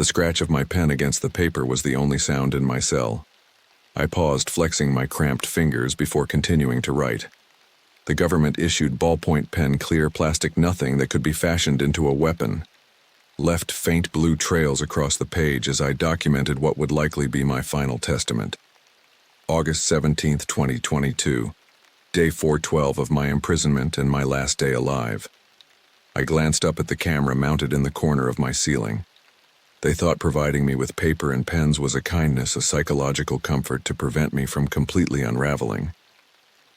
The scratch of my pen against the paper was the only sound in my cell. I paused, flexing my cramped fingers before continuing to write. The government-issued ballpoint pen clear plastic nothing that could be fashioned into a weapon left faint blue trails across the page as I documented what would likely be my final testament. August 17, 2022, day 412 of my imprisonment and my last day alive. I glanced up at the camera mounted in the corner of my ceiling. They thought providing me with paper and pens was a kindness, a psychological comfort to prevent me from completely unraveling.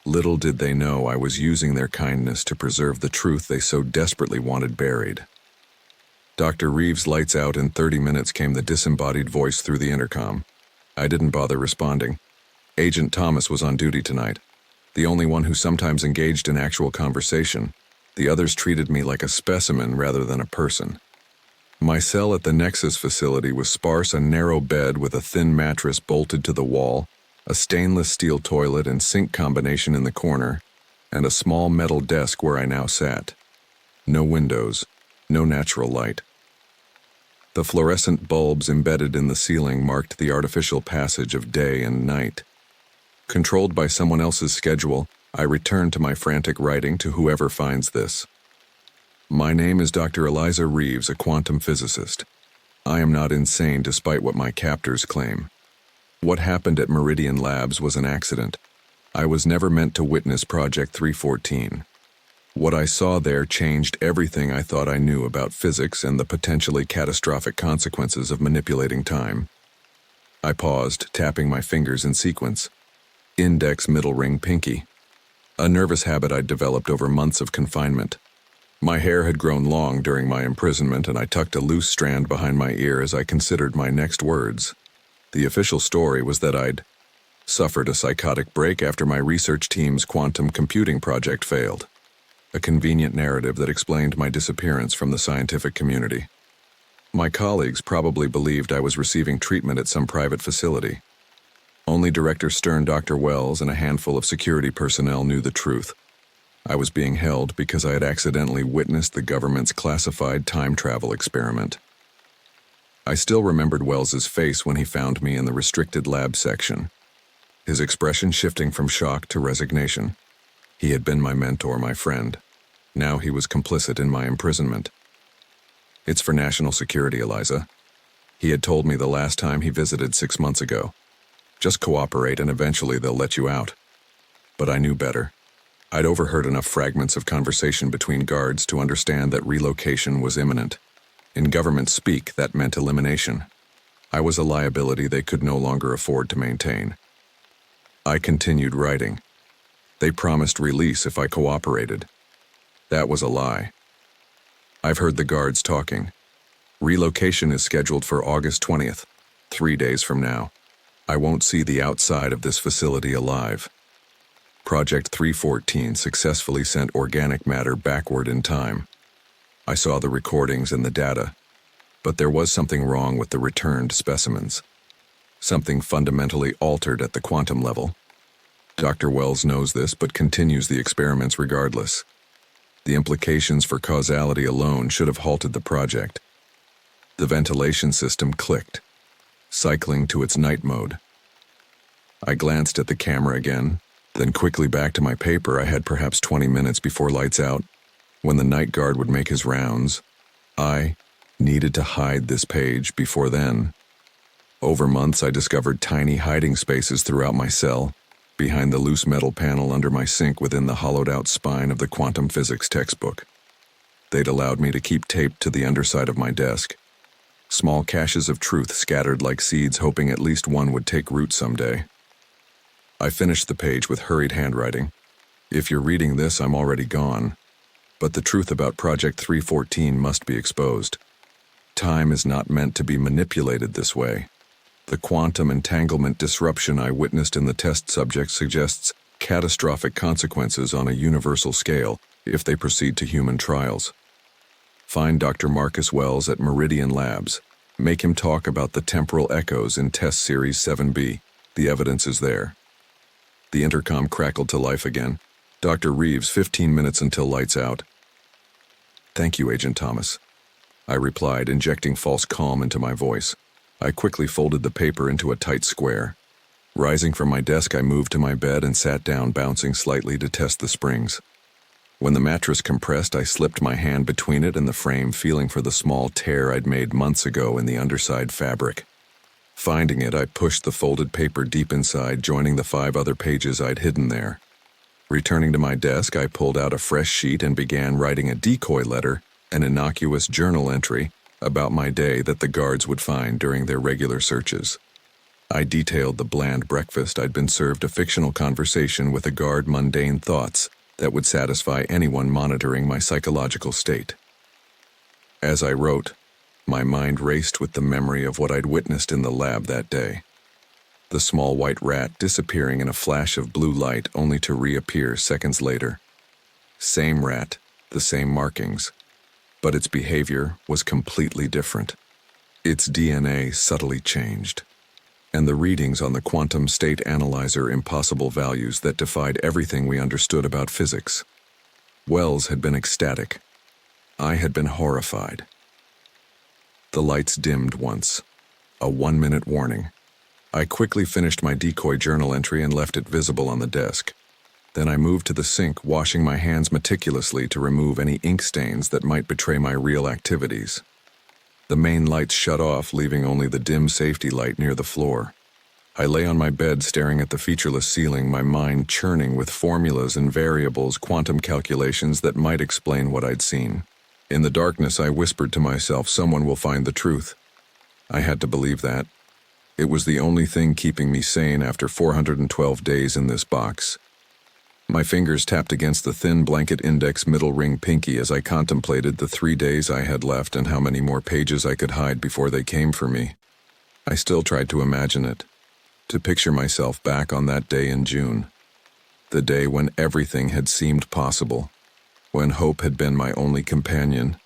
Little did they know I was using their kindness to preserve the truth they so desperately wanted buried. Dr. Reeves' lights out in 30 minutes came the disembodied voice through the intercom. I didn't bother responding. Agent Thomas was on duty tonight, the only one who sometimes engaged in actual conversation. The others treated me like a specimen rather than a person. My cell at the Nexus facility was sparse, a narrow bed with a thin mattress bolted to the wall, a stainless steel toilet and sink combination in the corner, and a small metal desk where I now sat. No windows, no natural light. The fluorescent bulbs embedded in the ceiling marked the artificial passage of day and night. Controlled by someone else's schedule, I returned to my frantic writing to whoever finds this. My name is Dr. Eliza Reeves, a quantum physicist. I am not insane despite what my captors claim. What happened at Meridian Labs was an accident. I was never meant to witness Project 314. What I saw there changed everything I thought I knew about physics and the potentially catastrophic consequences of manipulating time. I paused, tapping my fingers in sequence. Index, middle ring, pinky. A nervous habit I'd developed over months of confinement. My hair had grown long during my imprisonment, and I tucked a loose strand behind my ear as I considered my next words. The official story was that I'd suffered a psychotic break after my research team's quantum computing project failed. A convenient narrative that explained my disappearance from the scientific community. My colleagues probably believed I was receiving treatment at some private facility. Only Director Stern, Dr. Wells, and a handful of security personnel knew the truth. I was being held because I had accidentally witnessed the government's classified time travel experiment. I still remembered Wells's face when he found me in the restricted lab section, his expression shifting from shock to resignation. He had been my mentor, my friend. Now he was complicit in my imprisonment. It's for national security, Eliza. He had told me the last time he visited 6 months ago. Just cooperate and eventually they'll let you out. But I knew better. I'd overheard enough fragments of conversation between guards to understand that relocation was imminent. In government speak, that meant elimination. I was a liability they could no longer afford to maintain. I continued writing. They promised release if I cooperated. That was a lie. I've heard the guards talking. Relocation is scheduled for August 20th, 3 days from now. I won't see the outside of this facility alive. Project 314 successfully sent organic matter backward in time. I saw the recordings and the data, but there was something wrong with the returned specimens. Something fundamentally altered at the quantum level. Dr. Wells knows this but continues the experiments regardless. The implications for causality alone should have halted the project. The ventilation system clicked, cycling to its night mode. I glanced at the camera again, then quickly back to my paper. I had perhaps 20 minutes before lights out, when the night guard would make his rounds. I needed to hide this page before then. Over months, I discovered tiny hiding spaces throughout my cell, behind the loose metal panel under my sink within the hollowed-out spine of the quantum physics textbook. They'd allowed me to keep taped to the underside of my desk. Small caches of truth scattered like seeds, hoping at least one would take root someday. I finished the page with hurried handwriting. If you're reading this, I'm already gone. But the truth about Project 314 must be exposed. Time is not meant to be manipulated this way. The quantum entanglement disruption I witnessed in the test subjects suggests catastrophic consequences on a universal scale if they proceed to human trials. Find Dr. Marcus Wells at Meridian Labs. Make him talk about the temporal echoes in Test Series 7B. The evidence is there. The intercom crackled to life again. Dr. Reeves, 15 minutes until lights out. Thank you, Agent Thomas. I replied, injecting false calm into my voice. I quickly folded the paper into a tight square. Rising from my desk, I moved to my bed and sat down, bouncing slightly to test the springs. When the mattress compressed, I slipped my hand between it and the frame, feeling for the small tear I'd made months ago in the underside fabric. Finding it, I pushed the folded paper deep inside, joining the 5 other pages I'd hidden there. Returning to my desk, I pulled out a fresh sheet and began writing a decoy letter, an innocuous journal entry about my day that the guards would find during their regular searches. I detailed the bland breakfast I'd been served, a fictional conversation with a guard, mundane thoughts that would satisfy anyone monitoring my psychological state. As I wrote, my mind raced with the memory of what I'd witnessed in the lab that day. The small white rat disappearing in a flash of blue light only to reappear seconds later. Same rat, the same markings, but its behavior was completely different. Its DNA subtly changed, and the readings on the quantum state analyzer impossible values that defied everything we understood about physics. Wells had been ecstatic. I had been horrified. The lights dimmed once, a 1-minute warning. I quickly finished my decoy journal entry and left it visible on the desk. Then I moved to the sink, washing my hands meticulously to remove any ink stains that might betray my real activities. The main lights shut off, leaving only the dim safety light near the floor. I lay on my bed staring at the featureless ceiling, my mind churning with formulas and variables, quantum calculations that might explain what I'd seen. In the darkness, I whispered to myself, someone will find the truth. I had to believe that. It was the only thing keeping me sane after 412 days in this box. My fingers tapped against the thin blanket index middle ring pinky as I contemplated the 3 days I had left and how many more pages I could hide before they came for me. I still tried to imagine it, to picture myself back on that day in June, the day when everything had seemed possible, when hope had been my only companion,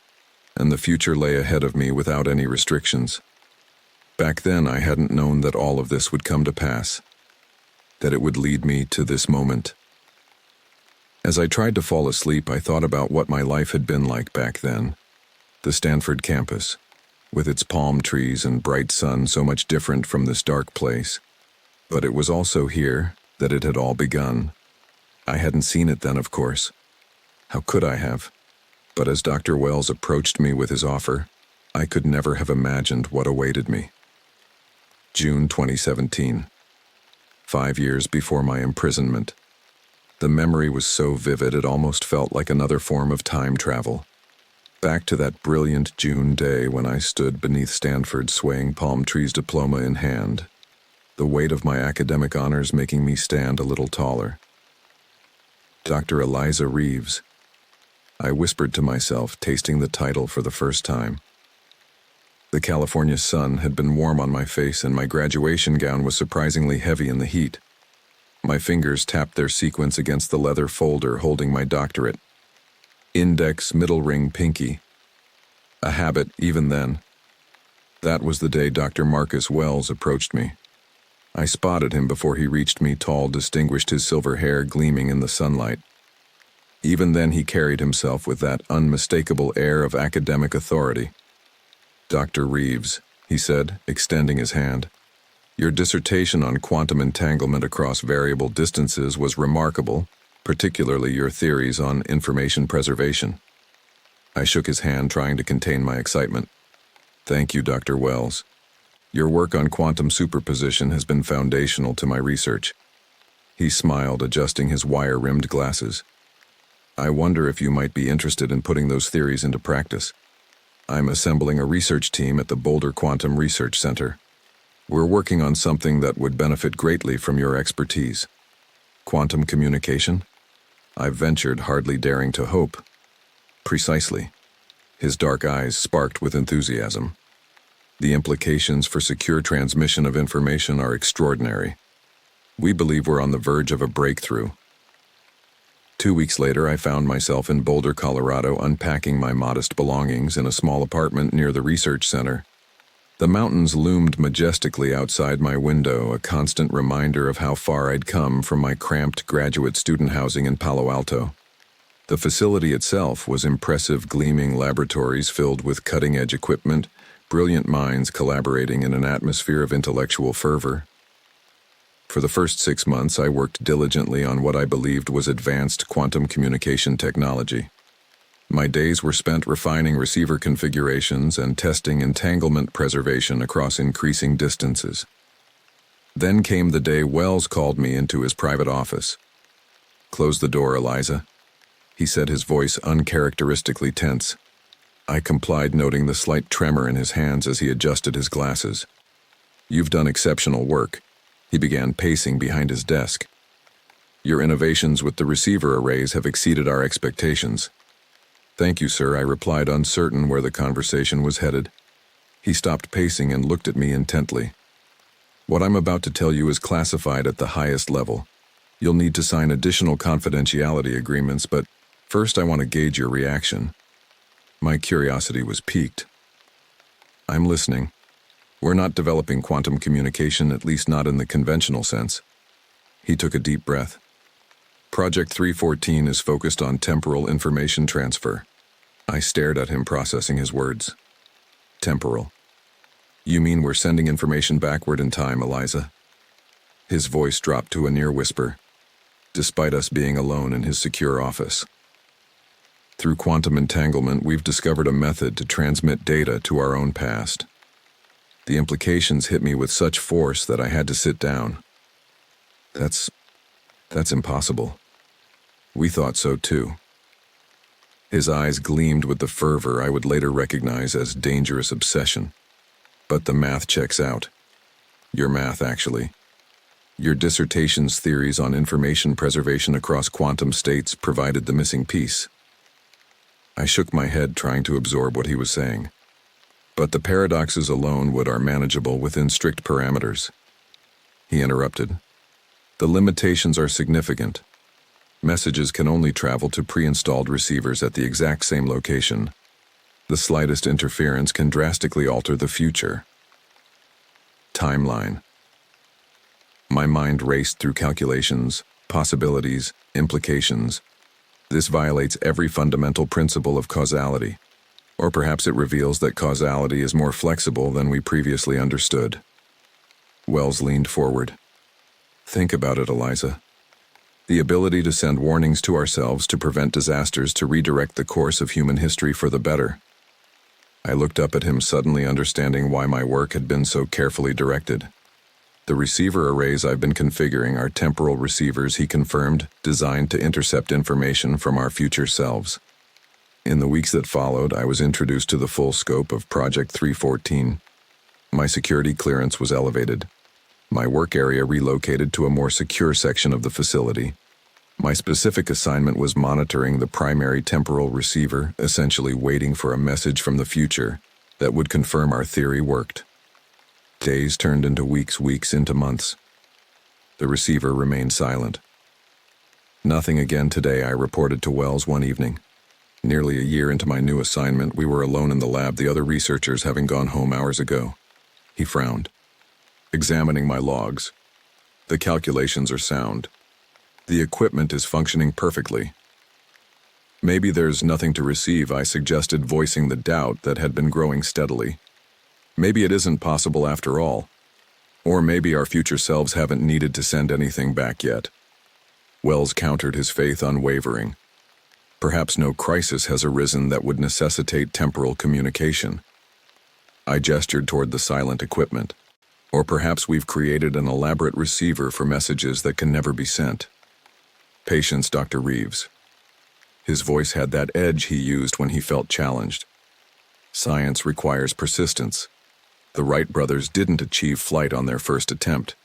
and the future lay ahead of me without any restrictions. Back then, I hadn't known that all of this would come to pass, that it would lead me to this moment. As I tried to fall asleep, I thought about what my life had been like back then. The Stanford campus, with its palm trees and bright sun, so much different from this dark place. But it was also here that it had all begun. I hadn't seen it then, of course. How could I have? But as Dr. Wells approached me with his offer, I could never have imagined what awaited me. June 2017. 5 years before my imprisonment. The memory was so vivid it almost felt like another form of time travel. Back to that brilliant June day when I stood beneath Stanford, swaying palm trees, diploma in hand, the weight of my academic honors making me stand a little taller. Dr. Eliza Reeves. I whispered to myself, tasting the title for the first time. The California sun had been warm on my face, and my graduation gown was surprisingly heavy in the heat. My fingers tapped their sequence against the leather folder holding my doctorate. Index, middle ring, pinky. A habit, even then. That was the day Dr. Marcus Wells approached me. I spotted him before he reached me, tall, distinguished, his silver hair gleaming in the sunlight. Even then he carried himself with that unmistakable air of academic authority. Dr. Reeves, he said, extending his hand. Your dissertation on quantum entanglement across variable distances was remarkable, particularly your theories on information preservation. I shook his hand, trying to contain my excitement. Thank you, Dr. Wells. Your work on quantum superposition has been foundational to my research. He smiled, adjusting his wire-rimmed glasses. I wonder if you might be interested in putting those theories into practice. I'm assembling a research team at the Boulder Quantum Research Center. We're working on something that would benefit greatly from your expertise. Quantum communication? I ventured, hardly daring to hope. Precisely. His dark eyes sparked with enthusiasm. The implications for secure transmission of information are extraordinary. We believe we're on the verge of a breakthrough. 2 weeks later, I found myself in Boulder, Colorado, unpacking my modest belongings in a small apartment near the research center. The mountains loomed majestically outside my window, a constant reminder of how far I'd come from my cramped graduate student housing in Palo Alto. The facility itself was impressive, gleaming laboratories filled with cutting-edge equipment, brilliant minds collaborating in an atmosphere of intellectual fervor. For the first 6 months, I worked diligently on what I believed was advanced quantum communication technology. My days were spent refining receiver configurations and testing entanglement preservation across increasing distances. Then came the day Wells called me into his private office. "Close the door, Eliza," he said, his voice uncharacteristically tense. I complied, noting the slight tremor in his hands as he adjusted his glasses. "You've done exceptional work." He began pacing behind his desk. "Your innovations with the receiver arrays have exceeded our expectations." "Thank you, sir," I replied, uncertain where the conversation was headed. He stopped pacing and looked at me intently. "What I'm about to tell you is classified at the highest level. You'll need to sign additional confidentiality agreements, but first I want to gauge your reaction." My curiosity was piqued. "I'm listening." "We're not developing quantum communication, at least not in the conventional sense." He took a deep breath. "Project 314 is focused on temporal information transfer." I stared at him, processing his words. "Temporal? You mean we're sending information backward in time, Eliza?" His voice dropped to a near whisper, despite us being alone in his secure office. "Through quantum entanglement, we've discovered a method to transmit data to our own past." The implications hit me with such force that I had to sit down. That's impossible." "We thought so too." His eyes gleamed with the fervor I would later recognize as dangerous obsession. "But the math checks out." "Your math, actually. Your dissertation's theories on information preservation across quantum states provided the missing piece." I shook my head, trying to absorb what he was saying. "But the paradoxes alone are manageable within strict parameters." He interrupted. "The limitations are significant. Messages can only travel to pre-installed receivers at the exact same location. The slightest interference can drastically alter the future." Timeline. My mind raced through calculations, possibilities, implications. This violates every fundamental principle of causality. Or perhaps it reveals that causality is more flexible than we previously understood. Wells leaned forward. "Think about it, Eliza. The ability to send warnings to ourselves to prevent disasters, to redirect the course of human history for the better." I looked up at him, suddenly understanding why my work had been so carefully directed. "The receiver arrays I've been configuring are temporal receivers," he confirmed, "designed to intercept information from our future selves." In the weeks that followed, I was introduced to the full scope of Project 314. My security clearance was elevated. My work area relocated to a more secure section of the facility. My specific assignment was monitoring the primary temporal receiver, essentially waiting for a message from the future that would confirm our theory worked. Days turned into weeks, weeks into months. The receiver remained silent. "Nothing again today," I reported to Wells one evening. Nearly a year into my new assignment, we were alone in the lab, the other researchers having gone home hours ago. He frowned. "Examining my logs. The calculations are sound. The equipment is functioning perfectly." "Maybe there's nothing to receive," I suggested, voicing the doubt that had been growing steadily. "Maybe it isn't possible after all. Or maybe our future selves haven't needed to send anything back yet." Wells countered, his faith unwavering. "Perhaps no crisis has arisen that would necessitate temporal communication." I gestured toward the silent equipment. "Or perhaps we've created an elaborate receiver for messages that can never be sent." "Patience, Dr. Reeves." His voice had that edge he used when he felt challenged. "Science requires persistence. The Wright brothers didn't achieve flight on their first attempt.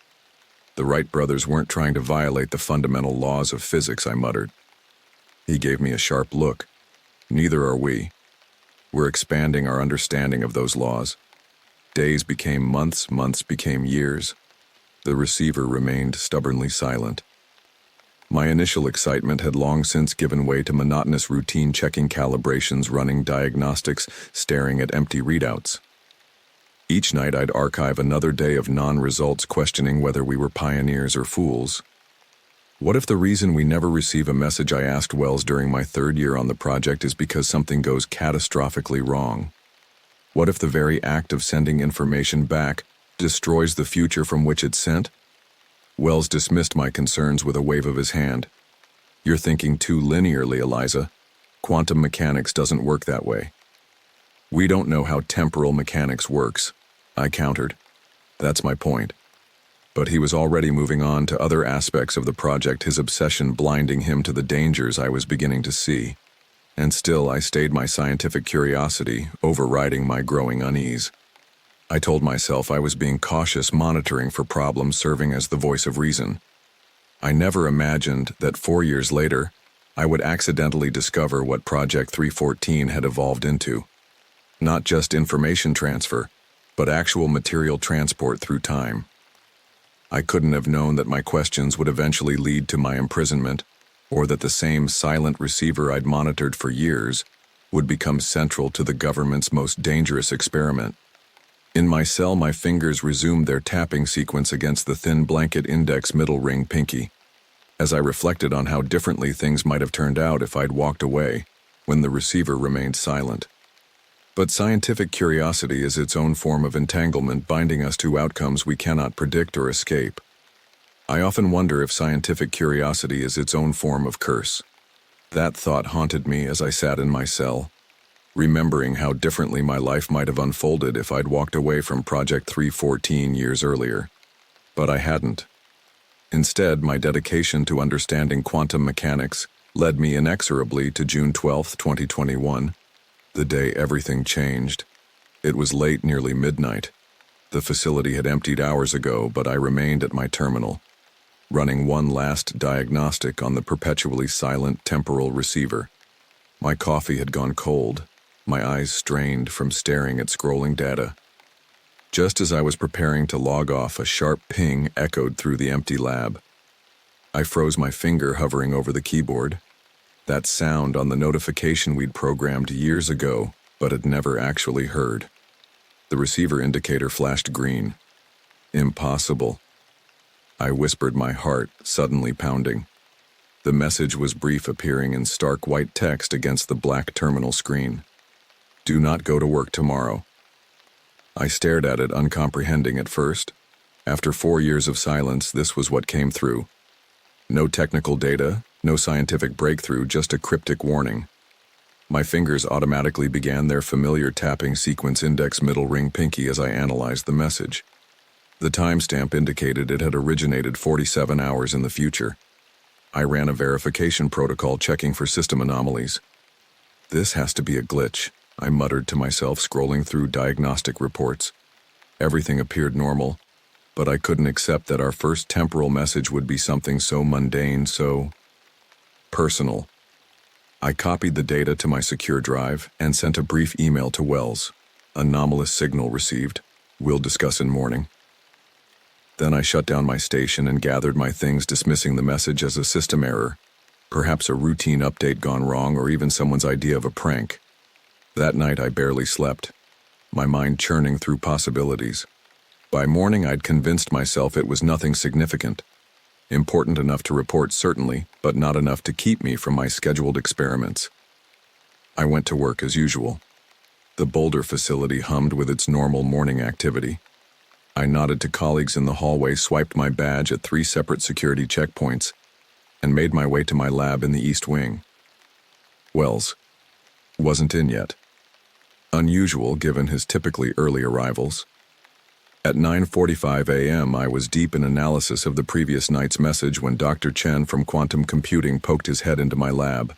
The Wright brothers weren't trying to violate the fundamental laws of physics," I muttered. He gave me a sharp look. "Neither are we. We're expanding our understanding of those laws." Days became months, months became years. The receiver remained stubbornly silent. My initial excitement had long since given way to monotonous routine, checking calibrations, running diagnostics, staring at empty readouts. Each night I'd archive another day of non-results, questioning whether we were pioneers or fools. What if the reason we never receive a message, I asked Wells during my third year on the project, is because something goes catastrophically wrong? What if the very act of sending information back destroys the future from which it's sent? Wells dismissed my concerns with a wave of his hand. You're thinking too linearly, Eliza. Quantum mechanics doesn't work that way. We don't know how temporal mechanics works, I countered. That's my point. But he was already moving on to other aspects of the project, his obsession blinding him to the dangers I was beginning to see. And still I stayed my scientific curiosity, overriding my growing unease. I told myself I was being cautious, monitoring for problems, serving as the voice of reason. I never imagined that 4 years later, I would accidentally discover what Project 314 had evolved into. Not just information transfer, but actual material transport through time. I couldn't have known that my questions would eventually lead to my imprisonment, or that the same silent receiver I'd monitored for years would become central to the government's most dangerous experiment. In my cell, my fingers resumed their tapping sequence against the thin blanket index middle ring pinky, as I reflected on how differently things might have turned out if I'd walked away when the receiver remained silent. But scientific curiosity is its own form of entanglement, binding us to outcomes we cannot predict or escape. I often wonder if scientific curiosity is its own form of curse. That thought haunted me as I sat in my cell, remembering how differently my life might have unfolded if I'd walked away from Project 314 years earlier. But I hadn't. Instead, my dedication to understanding quantum mechanics led me inexorably to June 12, 2021, the day everything changed. It was late, nearly midnight. The facility had emptied hours ago, but I remained at my terminal, running one last diagnostic on the perpetually silent temporal receiver. My coffee had gone cold, my eyes strained from staring at scrolling data. Just as I was preparing to log off, a sharp ping echoed through the empty lab. I froze, my finger hovering over the keyboard. That sound on the notification we'd programmed years ago, but had never actually heard. The receiver indicator flashed green. Impossible. I whispered, my heart suddenly pounding. The message was brief, appearing in stark white text against the black terminal screen. Do not go to work tomorrow. I stared at it, uncomprehending at first. After 4 years of silence, this was what came through. No technical data, no scientific breakthrough, just a cryptic warning. My fingers automatically began their familiar tapping sequence, index middle ring pinky, as I analyzed the message. The timestamp indicated it had originated 47 hours in the future. I ran a verification protocol, checking for system anomalies. This has to be a glitch, I muttered to myself, scrolling through diagnostic reports. Everything appeared normal, but I couldn't accept that our first temporal message would be something so mundane, so personal. I copied the data to my secure drive and sent a brief email to Wells. Anomalous signal received. We'll discuss in morning. Then I shut down my station and gathered my things, dismissing the message as a system error, perhaps a routine update gone wrong, or even someone's idea of a prank. That night I barely slept, my mind churning through possibilities. By morning I'd convinced myself it was nothing significant. Important enough to report, certainly, but not enough to keep me from my scheduled experiments. I went to work as usual. The Boulder facility hummed with its normal morning activity. I nodded to colleagues in the hallway, swiped my badge at 3 separate security checkpoints, and made my way to my lab in the East Wing. Wells wasn't in yet. Unusual given his typically early arrivals. At 9:45 a.m. I was deep in analysis of the previous night's message when Dr. Chen from Quantum Computing poked his head into my lab.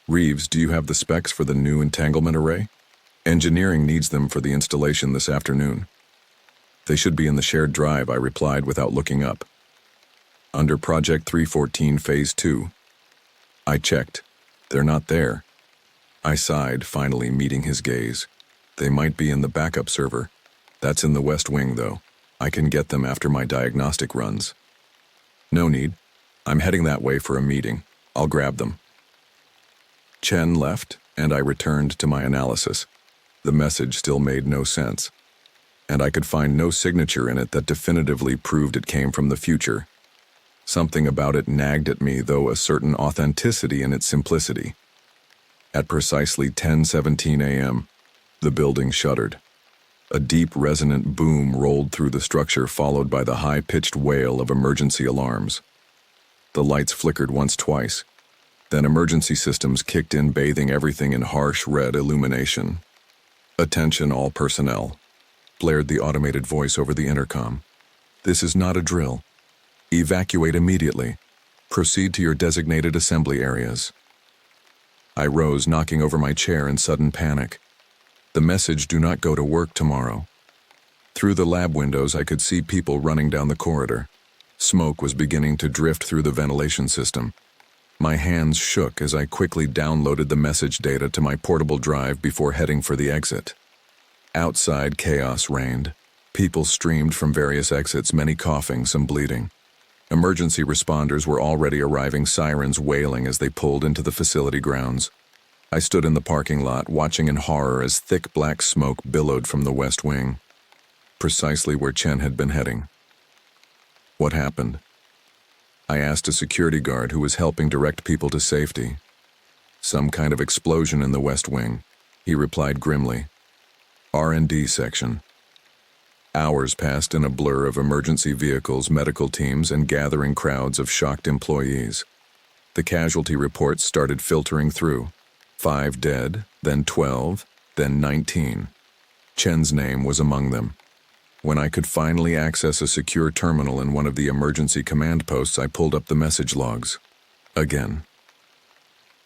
Reeves, do you have the specs for the new entanglement array? Engineering needs them for the installation this afternoon. They should be in the shared drive, I replied without looking up. Under Project 314 Phase 2. I checked. They're not there. I sighed, finally meeting his gaze. They might be in the backup server. That's in the West Wing, though. I can get them after my diagnostic runs. No need. I'm heading that way for a meeting. I'll grab them. Chen left, and I returned to my analysis. The message still made no sense, and I could find no signature in it that definitively proved it came from the future. Something about it nagged at me, though a certain authenticity in its simplicity. At precisely 10:17 a.m., the building shuddered. A deep, resonant boom rolled through the structure, followed by the high-pitched wail of emergency alarms. The lights flickered once, twice. Then emergency systems kicked in, bathing everything in harsh red illumination. "Attention all personnel," blared the automated voice over the intercom. "This is not a drill. Evacuate immediately. Proceed to your designated assembly areas." I rose, knocking over my chair in sudden panic. The message, "Do not go to work tomorrow." Through the lab windows, I could see people running down the corridor. Smoke was beginning to drift through the ventilation system. My hands shook as I quickly downloaded the message data to my portable drive before heading for the exit. Outside, chaos reigned. People streamed from various exits, many coughing, some bleeding. Emergency responders were already arriving, sirens wailing as they pulled into the facility grounds. I stood in the parking lot, watching in horror as thick black smoke billowed from the west wing, precisely where Chen had been heading. What happened? I asked a security guard who was helping direct people to safety. "Some kind of explosion in the west wing," he replied grimly. "R&D section." Hours passed in a blur of emergency vehicles, medical teams, and gathering crowds of shocked employees. The casualty reports started filtering through. 5 dead, then 12, then 19. Chen's name was among them. When I could finally access a secure terminal in one of the emergency command posts, I pulled up the message logs. Again.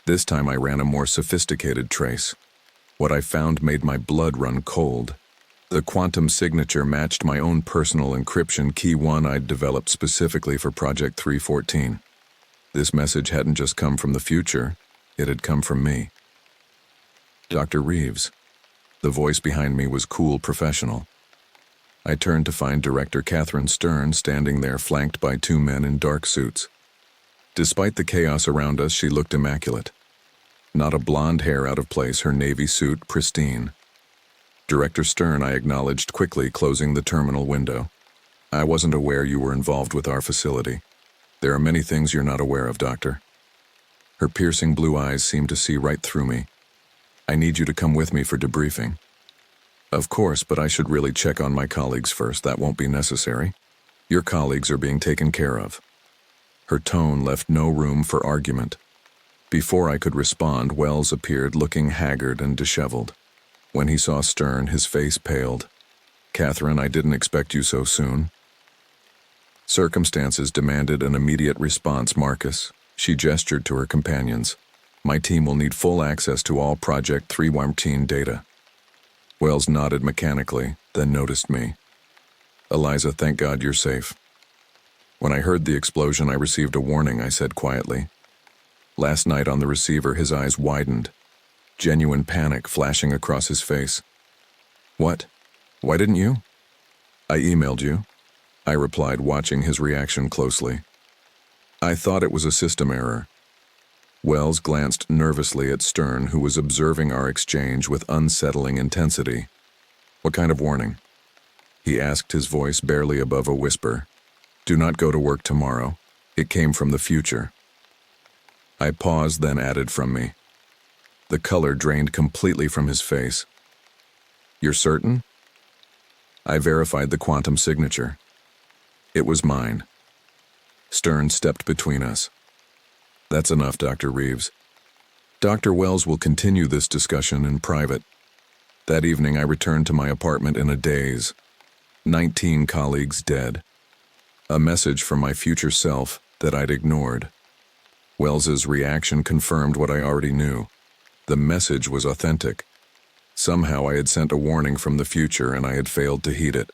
This time I ran a more sophisticated trace. What I found made my blood run cold. The quantum signature matched my own personal encryption key, one I'd developed specifically for Project 314. This message hadn't just come from the future, it had come from me. "Dr. Reeves." The voice behind me was cool, professional. I turned to find Director Catherine Stern standing there, flanked by 2 men in dark suits. Despite the chaos around us, she looked immaculate. Not a blonde hair out of place, her navy suit pristine. "Director Stern," I acknowledged quickly, closing the terminal window. "I wasn't aware you were involved with our facility. There are many things you're not aware of, Doctor." Her piercing blue eyes seemed to see right through me. "I need you to come with me for debriefing." "Of course, but I should really check on my colleagues first." "That won't be necessary. Your colleagues are being taken care of." Her tone left no room for argument. Before I could respond, Wells appeared, looking haggard and disheveled. When he saw Stern, his face paled. "Catherine, I didn't expect you so soon." "Circumstances demanded an immediate response, Marcus." She gestured to her companions. "My team will need full access to all Project 314 data." Wells nodded mechanically, then noticed me. "Eliza, thank God you're safe." "When I heard the explosion, I received a warning," I said quietly. Last night on the receiver, his eyes widened, genuine panic flashing across his face. "What? Why didn't you?" "I emailed you," I replied, watching his reaction closely. "I thought it was a system error." Wells glanced nervously at Stern, who was observing our exchange with unsettling intensity. "What kind of warning?" he asked, his voice barely above a whisper. "Do not go to work tomorrow. It came from the future." I paused, then added, "from me." The color drained completely from his face. "You're certain?" I verified the quantum signature. It was mine. Stern stepped between us. "That's enough, Dr. Reeves. Dr. Wells will continue this discussion in private." That evening, I returned to my apartment in a daze. 19 colleagues dead. A message from my future self that I'd ignored. Wells's reaction confirmed what I already knew. The message was authentic. Somehow I had sent a warning from the future and I had failed to heed it.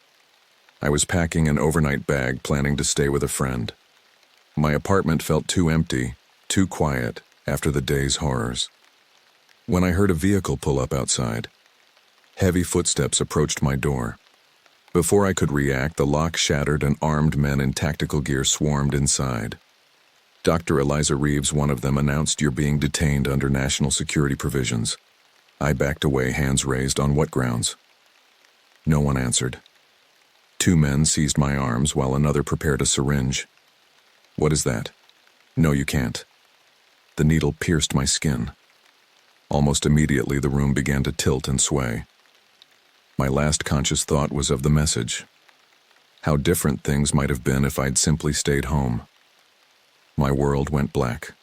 I was packing an overnight bag, planning to stay with a friend. My apartment felt too empty, too quiet after the day's horrors. When I heard a vehicle pull up outside, heavy footsteps approached my door. Before I could react, the lock shattered and armed men in tactical gear swarmed inside. Dr. Eliza Reeves, one of them, announced, "You're being detained under national security provisions." I backed away, hands raised. "On what grounds?" No one answered. 2 men seized my arms while another prepared a syringe. What is that? No, you can't. The needle pierced my skin. Almost immediately, the room began to tilt and sway. My last conscious thought was of the message. How different things might have been if I'd simply stayed home. My world went black.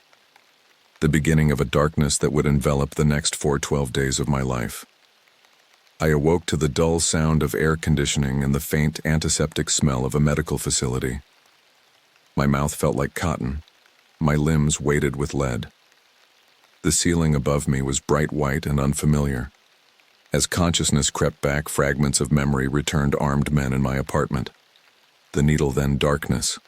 The beginning of a darkness that would envelop the next 412 days of my life. I awoke to the dull sound of air conditioning and the faint antiseptic smell of a medical facility. My mouth felt like cotton. My limbs weighted with lead. The ceiling above me was bright white and unfamiliar. As consciousness crept back, fragments of memory returned armed men in my apartment. The needle, then darkness.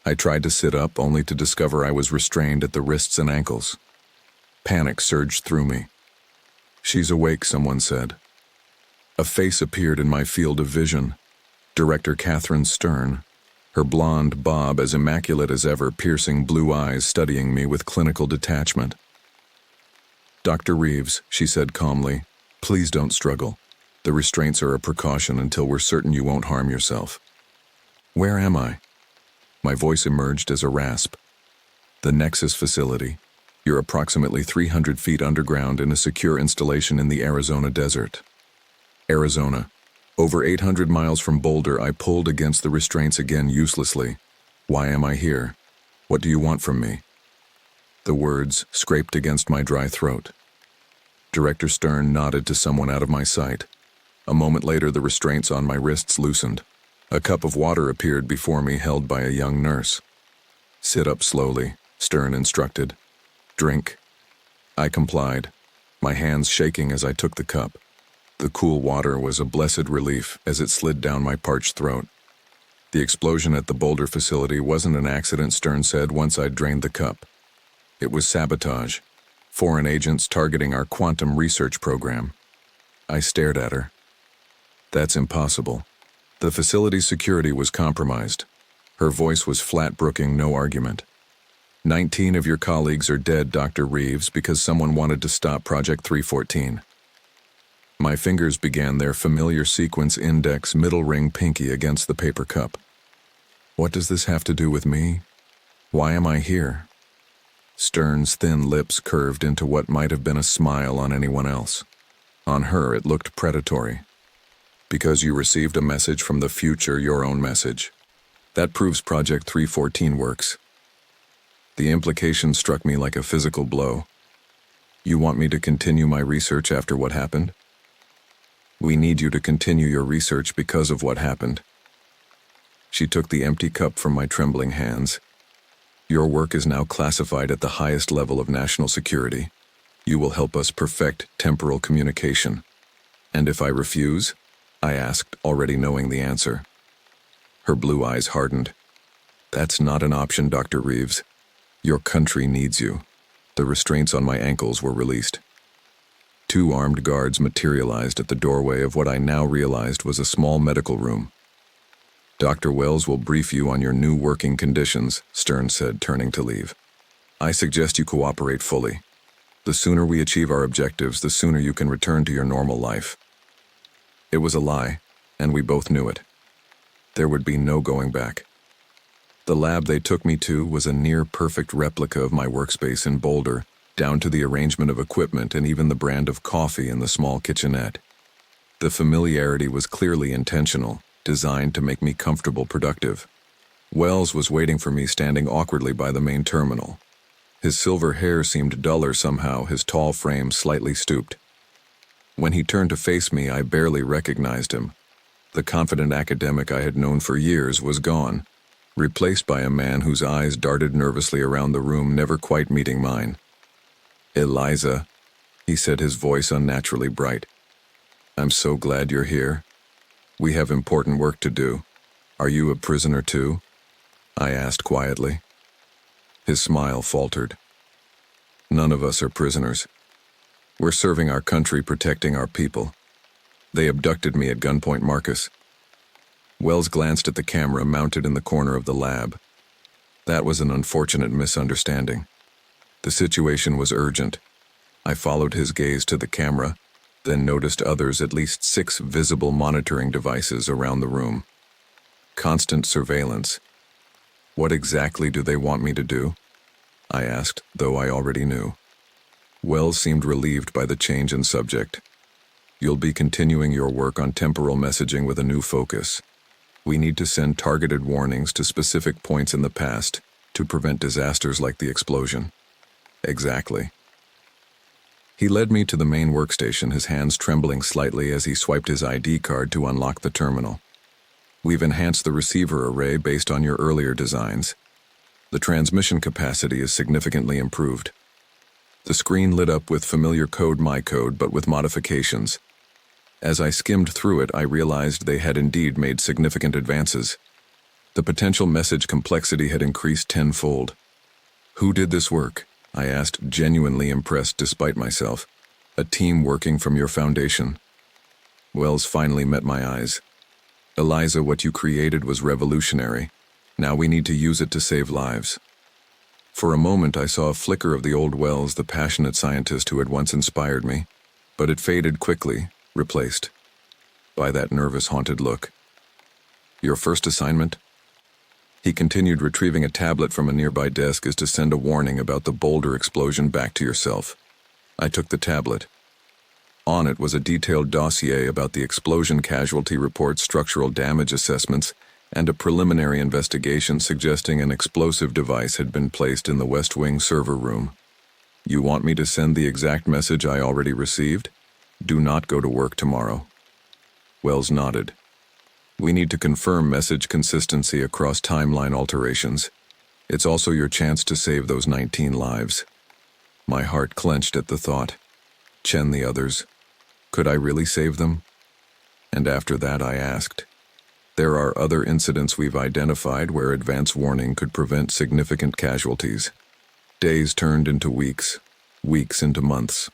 I tried to sit up, only to discover I was restrained at the wrists and ankles. Panic surged through me. "She's awake," someone said. A face appeared in my field of vision. Director Catherine Stern, her blonde bob as immaculate as ever, piercing blue eyes studying me with clinical detachment. "Dr. Reeves," she said calmly, "please don't struggle. The restraints are a precaution until we're certain you won't harm yourself." "Where am I?" My voice emerged as a rasp. "The Nexus facility. You're approximately 300 feet underground in a secure installation in the Arizona desert." Arizona. Over 800 miles from Boulder, I pulled against the restraints again uselessly. "Why am I here? What do you want from me?" The words scraped against my dry throat. Director Stern nodded to someone out of my sight. A moment later, the restraints on my wrists loosened. A cup of water appeared before me, held by a young nurse. "Sit up slowly," Stern instructed. "Drink." I complied, my hands shaking as I took the cup. The cool water was a blessed relief as it slid down my parched throat. The explosion at the Boulder facility wasn't an accident, Stern said once I'd drained the cup. It was sabotage. Foreign agents targeting our quantum research program. I stared at her. "That's impossible. The facility's security was compromised." Her voice was flat, brooking no argument. 19 of your colleagues are dead, Dr. Reeves, because someone wanted to stop Project 314. My fingers began their familiar sequence, index, middle ring, pinky against the paper cup. What does this have to do with me? Why am I here? Stern's thin lips curved into what might have been a smile on anyone else. On her, it looked predatory. Because you received a message from the future, your own message. That proves Project 314 works. The implication struck me like a physical blow. You want me to continue my research after what happened? We need you to continue your research because of what happened. She took the empty cup from my trembling hands. Your work is now classified at the highest level of national security. You will help us perfect temporal communication. And if I refuse? I asked, already knowing the answer. Her blue eyes hardened. That's not an option, Dr. Reeves. Your country needs you. The restraints on my ankles were released. 2 armed guards materialized at the doorway of what I now realized was a small medical room. Dr. Wells will brief you on your new working conditions, Stern said, turning to leave. I suggest you cooperate fully. The sooner we achieve our objectives, the sooner you can return to your normal life. It was a lie, and we both knew it. There would be no going back. The lab they took me to was a near-perfect replica of my workspace in Boulder, down to the arrangement of equipment and even the brand of coffee in the small kitchenette. The familiarity was clearly intentional, designed to make me comfortable, productive. Wells was waiting for me, standing awkwardly by the main terminal. His silver hair seemed duller somehow, his tall frame slightly stooped. When he turned to face me, I barely recognized him. The confident academic I had known for years was gone, replaced by a man whose eyes darted nervously around the room, never quite meeting mine. Eliza, he said, his voice unnaturally bright. I'm so glad you're here. We have important work to do. Are you a prisoner too? I asked quietly. His smile faltered. None of us are prisoners. We're serving our country, protecting our people. They abducted me at gunpoint, Marcus. Wells glanced at the camera mounted in the corner of the lab. That was an unfortunate misunderstanding. The situation was urgent. I followed his gaze to the camera, then noticed others, at least 6 visible monitoring devices around the room. Constant surveillance. What exactly do they want me to do? I asked, though I already knew. Wells seemed relieved by the change in subject. You'll be continuing your work on temporal messaging with a new focus. We need to send targeted warnings to specific points in the past to prevent disasters like the explosion. Exactly. He led me to the main workstation, his hands trembling slightly as he swiped his ID card to unlock the terminal. We've enhanced the receiver array based on your earlier designs. The transmission capacity is significantly improved. The screen lit up with familiar code, my code, but with modifications. As I skimmed through it, I realized they had indeed made significant advances. The potential message complexity had increased tenfold. Who did this work? I asked, genuinely impressed despite myself. A team working from your foundation. Wells finally met my eyes. Eliza, what you created was revolutionary. Now we need to use it to save lives. For a moment I saw a flicker of the old Wells, the passionate scientist who had once inspired me, but it faded quickly, replaced by that nervous, haunted look. Your first assignment? He continued, retrieving a tablet from a nearby desk, is to send a warning about the boulder explosion back to yourself. I took the tablet. On it was a detailed dossier about the explosion casualty report, structural damage assessments, and a preliminary investigation suggesting an explosive device had been placed in the West Wing server room. You want me to send the exact message I already received? Do not go to work tomorrow. Wells nodded. We need to confirm message consistency across timeline alterations. It's also your chance to save those 19 lives. My heart clenched at the thought. Chen, the others. Could I really save them? And after that I asked. There are other incidents we've identified where advance warning could prevent significant casualties. Days turned into weeks, weeks into months.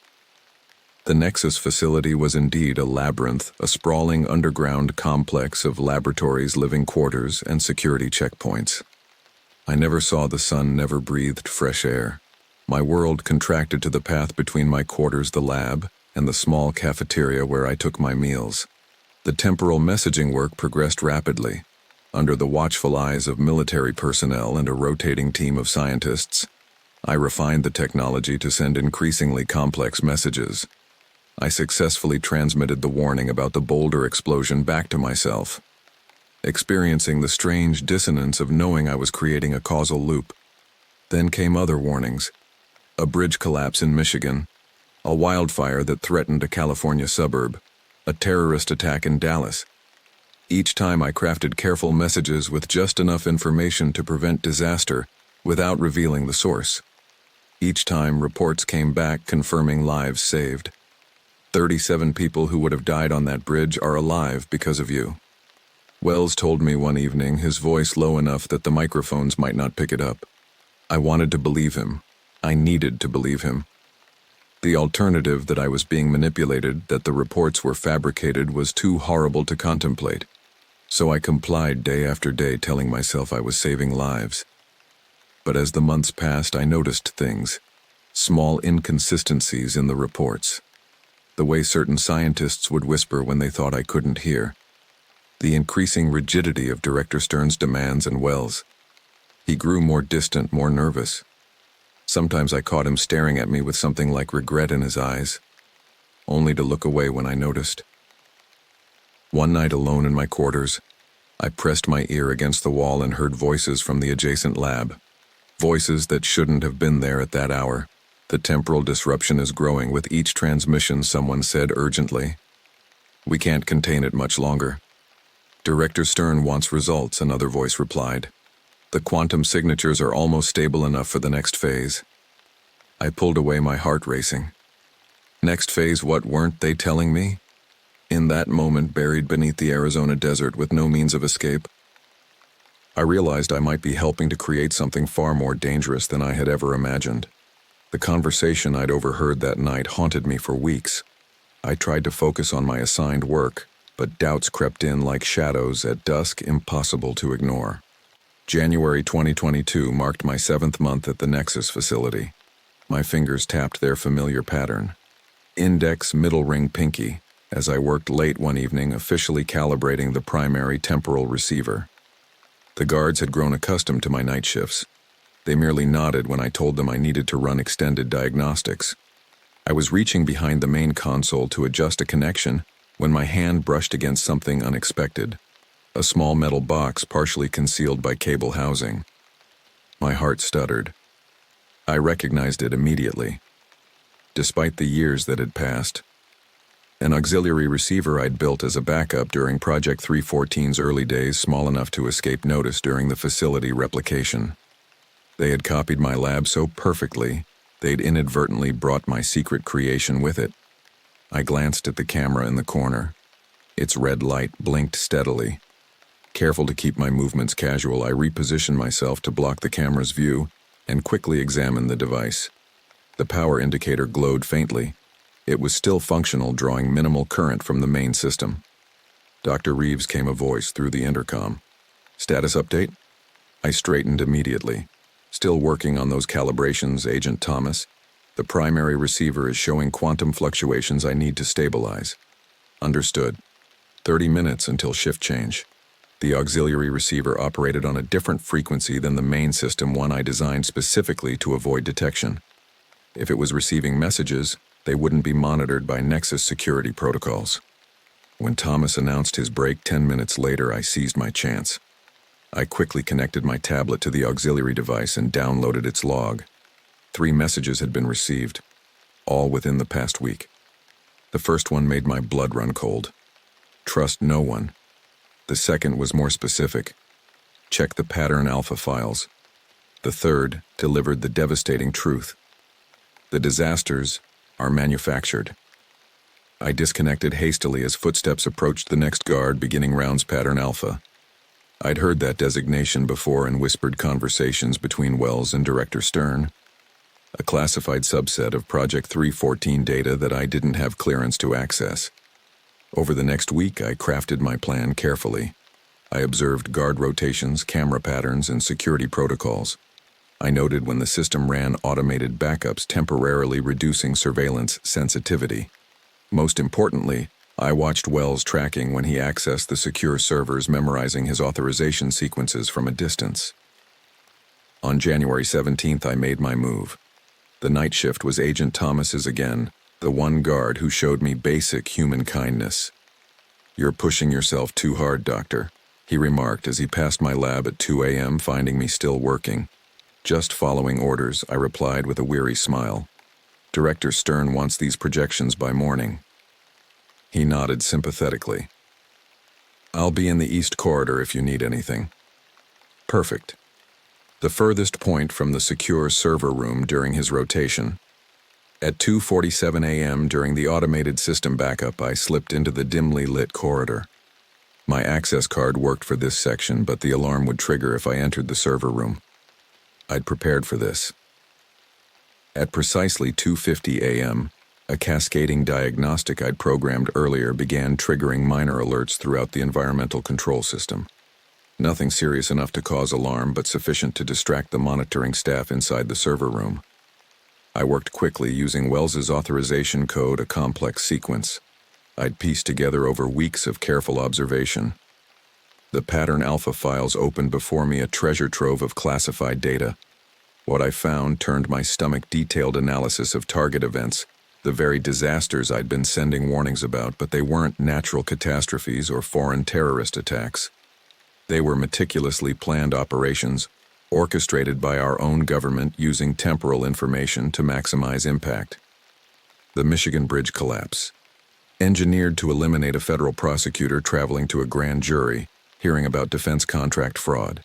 The Nexus facility was indeed a labyrinth, a sprawling underground complex of laboratories, living quarters, and security checkpoints. I never saw the sun, never breathed fresh air. My world contracted to the path between my quarters, the lab, and the small cafeteria where I took my meals. The temporal messaging work progressed rapidly. Under the watchful eyes of military personnel and a rotating team of scientists, I refined the technology to send increasingly complex messages. I successfully transmitted the warning about the boulder explosion back to myself, experiencing the strange dissonance of knowing I was creating a causal loop. Then came other warnings. A bridge collapse in Michigan, a wildfire that threatened a California suburb, a terrorist attack in Dallas. Each time I crafted careful messages with just enough information to prevent disaster without revealing the source. Each time reports came back confirming lives saved. 37 people who would have died on that bridge are alive because of you. Wells told me one evening, his voice low enough that the microphones might not pick it up. I wanted to believe him. I needed to believe him. The alternative, that I was being manipulated, that the reports were fabricated, was too horrible to contemplate. So I complied day after day, telling myself I was saving lives. But as the months passed, I noticed things. Small inconsistencies in the reports. The way certain scientists would whisper when they thought I couldn't hear. The increasing rigidity of Director Stern's demands and Wells. He grew more distant, more nervous. Sometimes I caught him staring at me with something like regret in his eyes, only to look away when I noticed. One night alone in my quarters, I pressed my ear against the wall and heard voices from the adjacent lab. Voices that shouldn't have been there at that hour. The temporal disruption is growing with each transmission, someone said urgently. We can't contain it much longer. Director Stern wants results, another voice replied. The quantum signatures are almost stable enough for the next phase. I pulled away, my heart racing. Next phase, what weren't they telling me? In that moment, buried beneath the Arizona desert with no means of escape, I realized I might be helping to create something far more dangerous than I had ever imagined. The conversation I'd overheard that night haunted me for weeks. I tried to focus on my assigned work, but doubts crept in like shadows at dusk, impossible to ignore. January 2022 marked my 7th month at the Nexus facility. My fingers tapped their familiar pattern. Index, middle ring, pinky, as I worked late one evening officially calibrating the primary temporal receiver. The guards had grown accustomed to my night shifts. They merely nodded when I told them I needed to run extended diagnostics. I was reaching behind the main console to adjust a connection when my hand brushed against something unexpected, a small metal box partially concealed by cable housing. My heart stuttered. I recognized it immediately. Despite the years that had passed, an auxiliary receiver I'd built as a backup during Project 314's early days, small enough to escape notice during the facility replication. They had copied my lab so perfectly, they'd inadvertently brought my secret creation with it. I glanced at the camera in the corner. Its red light blinked steadily. Careful to keep my movements casual, I repositioned myself to block the camera's view and quickly examined the device. The power indicator glowed faintly. It was still functional, drawing minimal current from the main system. Dr. Reeves came a voice through the intercom. "Status update?" I straightened immediately. "Still working on those calibrations, Agent Thomas. The primary receiver is showing quantum fluctuations I need to stabilize." "Understood. 30 minutes until shift change." The auxiliary receiver operated on a different frequency than the main system, one I designed specifically to avoid detection. If it was receiving messages, they wouldn't be monitored by Nexus security protocols. When Thomas announced his break 10 minutes later, I seized my chance. I quickly connected my tablet to the auxiliary device and downloaded its log. 3 messages had been received, all within the past week. The first one made my blood run cold. "Trust no one." The second was more specific. "Check the pattern alpha files." The third delivered the devastating truth. "The disasters are manufactured." I disconnected hastily as footsteps approached the next guard, beginning rounds pattern alpha. I'd heard that designation before in whispered conversations between Wells and Director Stern, a classified subset of Project 314 data that I didn't have clearance to access. Over the next week, I crafted my plan carefully. I observed guard rotations, camera patterns, and security protocols. I noted when the system ran automated backups, temporarily reducing surveillance sensitivity. Most importantly, I watched Wells' tracking when he accessed the secure servers, memorizing his authorization sequences from a distance. On January 17th, I made my move. The night shift was Agent Thomas's again, the one guard who showed me basic human kindness. "You're pushing yourself too hard, Doctor," he remarked as he passed my lab at 2 a.m., finding me still working. "Just following orders," I replied with a weary smile. "Director Stern wants these projections by morning." He nodded sympathetically. "I'll be in the East Corridor if you need anything." Perfect. The furthest point from the secure server room during his rotation. At 2:47 a.m. during the automated system backup, I slipped into the dimly lit corridor. My access card worked for this section, but the alarm would trigger if I entered the server room. I'd prepared for this. At precisely 2:50 a.m., a cascading diagnostic I'd programmed earlier began triggering minor alerts throughout the environmental control system. Nothing serious enough to cause alarm, but sufficient to distract the monitoring staff inside the server room. I worked quickly, using Wells's authorization code, a complex sequence I'd pieced together over weeks of careful observation. The pattern alpha files opened before me, a treasure trove of classified data. What I found turned my stomach. Detailed analysis of target events, the very disasters I'd been sending warnings about, but they weren't natural catastrophes or foreign terrorist attacks. They were meticulously planned operations, orchestrated by our own government using temporal information to maximize impact. The Michigan bridge collapse. Engineered to eliminate a federal prosecutor traveling to a grand jury, hearing about defense contract fraud.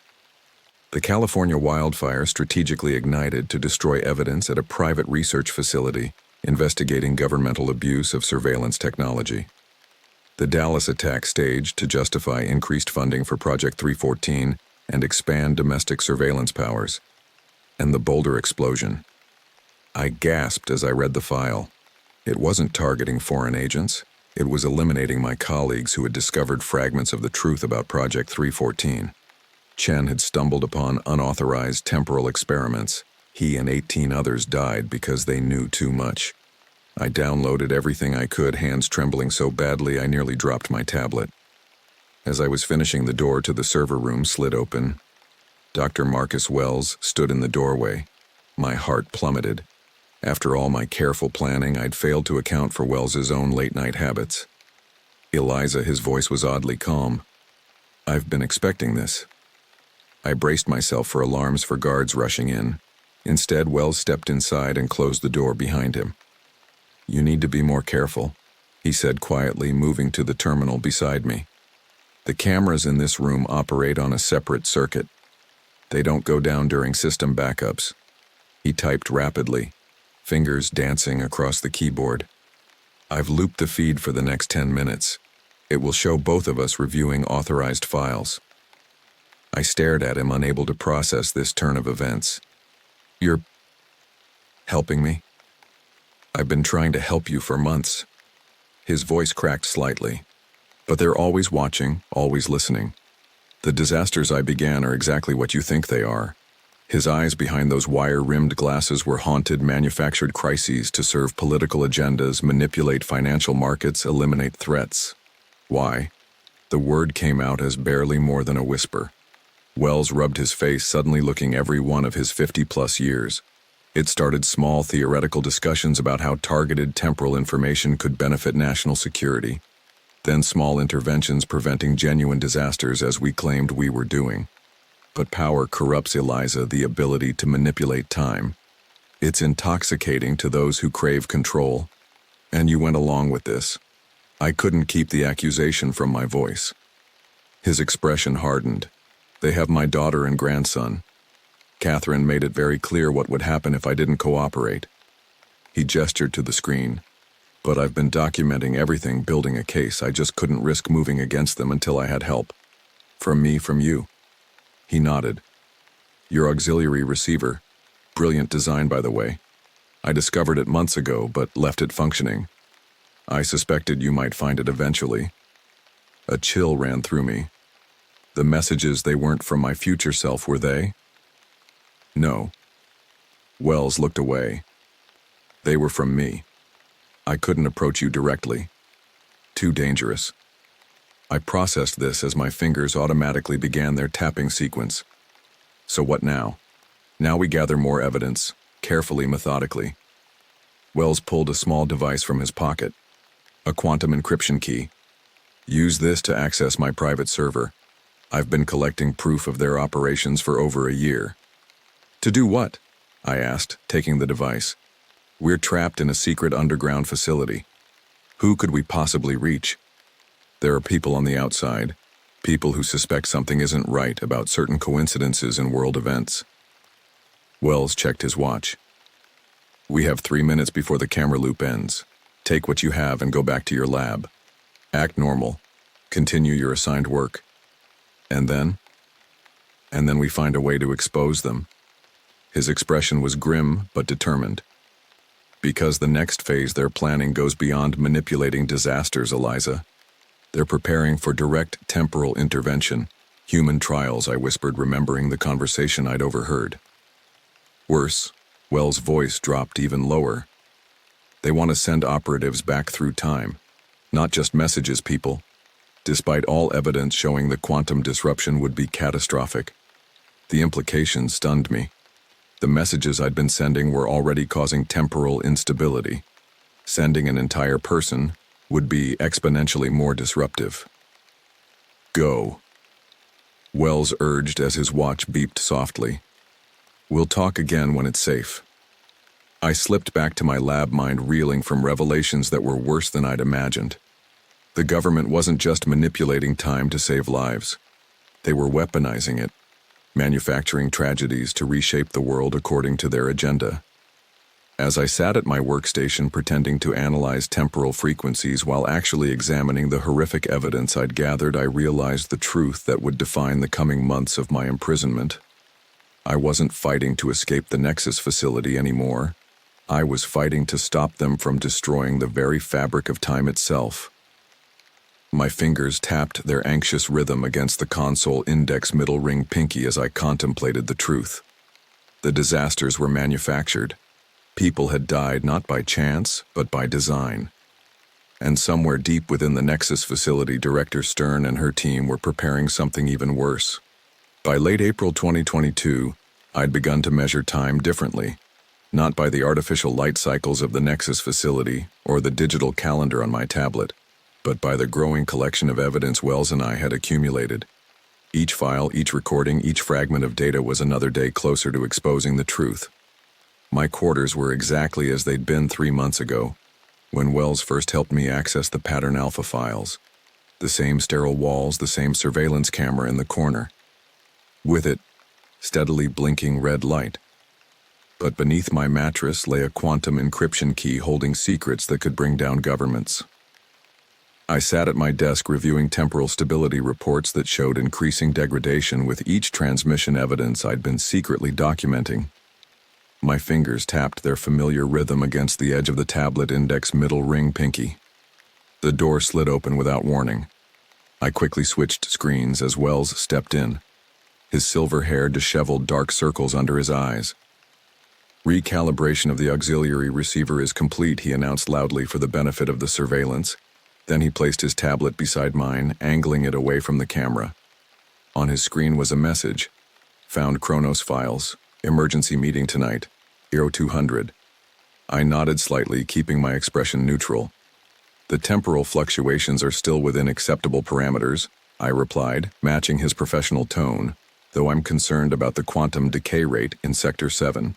The California wildfire, strategically ignited to destroy evidence at a private research facility investigating governmental abuse of surveillance technology. The Dallas attack, staged to justify increased funding for Project 314 and expand domestic surveillance powers. And the Boulder explosion. I gasped as I read the file. It wasn't targeting foreign agents. It was eliminating my colleagues who had discovered fragments of the truth about Project 314. Chen had stumbled upon unauthorized temporal experiments. He and 18 others died because they knew too much. I downloaded everything I could, hands trembling so badly I nearly dropped my tablet. As I was finishing, the door to the server room slid open. Dr. Marcus Wells stood in the doorway. My heart plummeted. After all my careful planning, I'd failed to account for Wells's own late-night habits. Eliza, his voice was oddly calm. I've been expecting this. I braced myself for alarms for guards rushing in. Instead, Wells stepped inside and closed the door behind him. You need to be more careful, he said quietly, moving to the terminal beside me. The cameras in this room operate on a separate circuit. They don't go down during system backups. He typed rapidly, fingers dancing across the keyboard. I've looped the feed for the next 10 minutes. It will show both of us reviewing authorized files. I stared at him, unable to process this turn of events. You're helping me? I've been trying to help you for months. His voice cracked slightly. But they're always watching, always listening. The disasters I began are exactly what you think they are. His eyes behind those wire-rimmed glasses were haunted, manufactured crises to serve political agendas, manipulate financial markets, eliminate threats. Why? The word came out as barely more than a whisper. Wells rubbed his face, suddenly looking every one of his 50-plus years. It started small theoretical discussions about how targeted temporal information could benefit national security. Then small interventions preventing genuine disasters, as we claimed we were doing. But power corrupts, Eliza, the ability to manipulate time. It's intoxicating to those who crave control. And you went along with this. I couldn't keep the accusation from my voice. His expression hardened. They have my daughter and grandson. Catherine made it very clear what would happen if I didn't cooperate. He gestured to the screen. But I've been documenting everything, building a case. I just couldn't risk moving against them until I had help. From me, from you. He nodded. Your auxiliary receiver. Brilliant design, by the way. I discovered it months ago, but left it functioning. I suspected you might find it eventually. A chill ran through me. The messages, they weren't from my future self, were they? No. Wells looked away. They were from me. I couldn't approach you directly. Too dangerous. I processed this as my fingers automatically began their tapping sequence. So what now? Now we gather more evidence, carefully, methodically. Wells pulled a small device from his pocket. A quantum encryption key. Use this to access my private server. I've been collecting proof of their operations for over a year. To do what? I asked, taking the device. We're trapped in a secret underground facility. Who could we possibly reach? There are people on the outside, people who suspect something isn't right about certain coincidences in world events. Wells checked his watch. We have 3 minutes before the camera loop ends. Take what you have and go back to your lab. Act normal. Continue your assigned work. And then? And then we find a way to expose them. His expression was grim but determined. Because the next phase they're planning goes beyond manipulating disasters, Eliza. They're preparing for direct temporal intervention. Human trials, I whispered, remembering the conversation I'd overheard. Worse, Wells' voice dropped even lower. They want to send operatives back through time. Not just messages, people. Despite all evidence showing the quantum disruption would be catastrophic. The implications stunned me. The messages I'd been sending were already causing temporal instability. Sending an entire person would be exponentially more disruptive. Go. Wells urged as his watch beeped softly. We'll talk again when it's safe. I slipped back to my lab, mind reeling from revelations that were worse than I'd imagined. The government wasn't just manipulating time to save lives. They were weaponizing it, manufacturing tragedies to reshape the world according to their agenda. As I sat at my workstation pretending to analyze temporal frequencies while actually examining the horrific evidence I'd gathered, I realized the truth that would define the coming months of my imprisonment. I wasn't fighting to escape the Nexus facility anymore. I was fighting to stop them from destroying the very fabric of time itself. My fingers tapped their anxious rhythm against the console index middle ring pinky as I contemplated the truth. The disasters were manufactured. People had died not by chance, but by design. And somewhere deep within the Nexus facility, Director Stern and her team were preparing something even worse. By late April 2022, I'd begun to measure time differently, not by the artificial light cycles of the Nexus facility or the digital calendar on my tablet, but by the growing collection of evidence Wells and I had accumulated. Each file, each recording, each fragment of data was another day closer to exposing the truth. My quarters were exactly as they'd been 3 months ago, when Wells first helped me access the Pattern Alpha files. The same sterile walls, the same surveillance camera in the corner. With it, steadily blinking red light. But beneath my mattress lay a quantum encryption key holding secrets that could bring down governments. I sat at my desk reviewing temporal stability reports that showed increasing degradation with each transmission evidence I'd been secretly documenting. My fingers tapped their familiar rhythm against the edge of the tablet index middle ring pinky. The door slid open without warning. I quickly switched screens as Wells stepped in, his silver hair disheveled, dark circles under his eyes. Recalibration of the auxiliary receiver is complete, he announced loudly for the benefit of the surveillance. Then he placed his tablet beside mine, angling it away from the camera. On his screen was a message. Found Kronos files. Emergency meeting tonight. 0200. I nodded slightly, keeping my expression neutral. The temporal fluctuations are still within acceptable parameters, I replied, matching his professional tone, though I'm concerned about the quantum decay rate in Sector 7.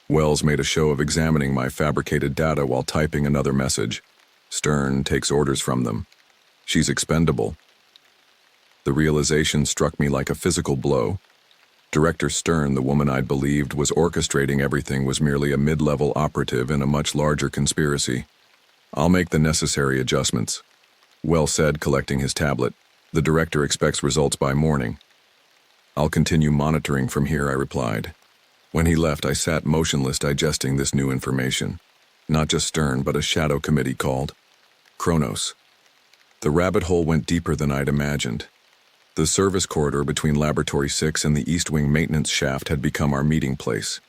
Wells made a show of examining my fabricated data while typing another message. Stern takes orders from them. She's expendable. The realization struck me like a physical blow. Director Stern, the woman I'd believed was orchestrating everything, was merely a mid-level operative in a much larger conspiracy. I'll make the necessary adjustments. Wells said, collecting his tablet. The director expects results by morning. I'll continue monitoring from here, I replied. When he left, I sat motionless, digesting this new information. Not just Stern, but a shadow committee called. Kronos. The rabbit hole went deeper than I'd imagined. The service corridor between Laboratory 6 and the East Wing maintenance shaft had become our meeting place.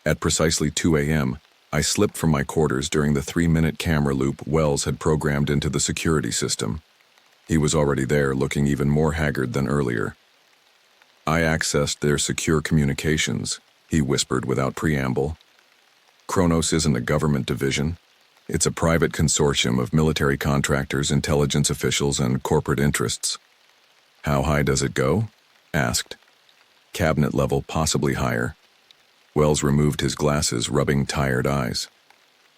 At precisely 2 a.m., I slipped from my quarters during the 3-minute camera loop Wells had programmed into the security system. He was already there, looking even more haggard than earlier. I accessed their secure communications, he whispered without preamble. Kronos isn't a government division. It's a private consortium of military contractors, intelligence officials, and corporate interests. How high does it go? Asked. Cabinet level, possibly higher. Wells removed his glasses, rubbing tired eyes.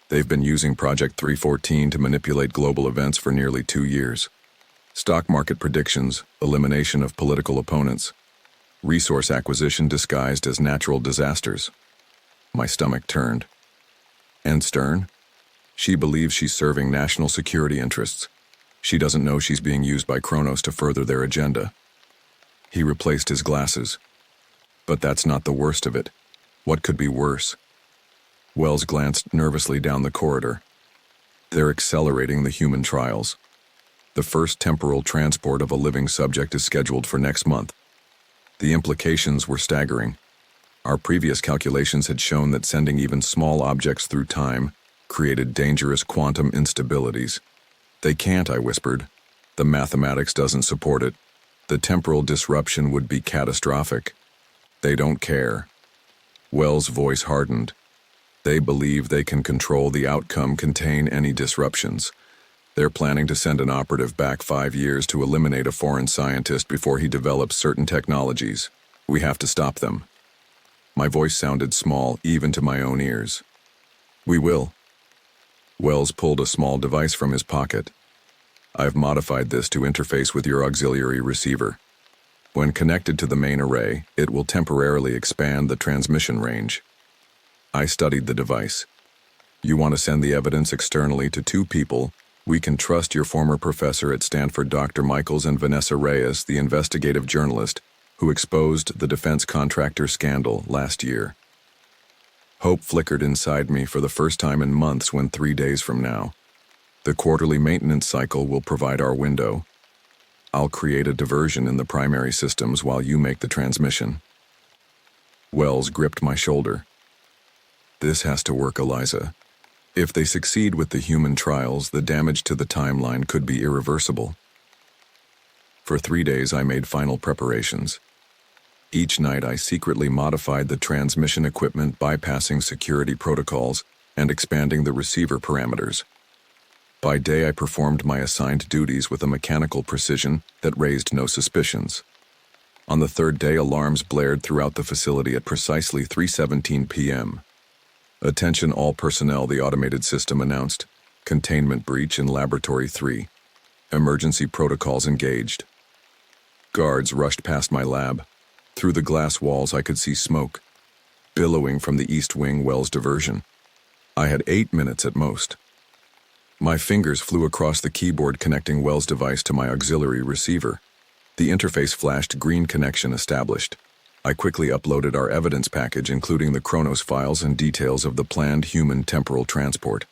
They've been using Project 314 to manipulate global events for nearly 2 years. Stock market predictions, elimination of political opponents, resource acquisition disguised as natural disasters. My stomach turned. And Stern? She believes she's serving national security interests. She doesn't know she's being used by Kronos to further their agenda. He replaced his glasses. But that's not the worst of it. What could be worse? Wells glanced nervously down the corridor. They're accelerating the human trials. The first temporal transport of a living subject is scheduled for next month. The implications were staggering. Our previous calculations had shown that sending even small objects through time created dangerous quantum instabilities. They can't, I whispered. The mathematics doesn't support it. The temporal disruption would be catastrophic. They don't care. Wells' voice hardened. They believe they can control the outcome, contain any disruptions. They're planning to send an operative back 5 years to eliminate a foreign scientist before he develops certain technologies. We have to stop them. My voice sounded small, even to my own ears. We will. Wells pulled a small device from his pocket. I've modified this to interface with your auxiliary receiver. When connected to the main array, it will temporarily expand the transmission range. I studied the device. You want to send the evidence externally to 2 people. We can trust your former professor at Stanford, Dr. Michaels, and Vanessa Reyes, the investigative journalist who exposed the defense contractor scandal last year. Hope flickered inside me for the first time in months when 3 days from now. The quarterly maintenance cycle will provide our window. I'll create a diversion in the primary systems while you make the transmission. Wells gripped my shoulder. This has to work, Eliza. If they succeed with the human trials, the damage to the timeline could be irreversible. For 3 days, I made final preparations. Each night, I secretly modified the transmission equipment, bypassing security protocols and expanding the receiver parameters. By day, I performed my assigned duties with a mechanical precision that raised no suspicions. On the third day, alarms blared throughout the facility at precisely 3:17 p.m. "Attention all personnel," the automated system announced. "Containment breach in Laboratory 3. Emergency protocols engaged." Guards rushed past my lab. Through the glass walls, I could see smoke, billowing from the East Wing Wells diversion. I had 8 minutes at most. My fingers flew across the keyboard connecting Wells' device to my auxiliary receiver. The interface flashed green connection established. I quickly uploaded our evidence package, including the Chronos files and details of the planned human temporal transport.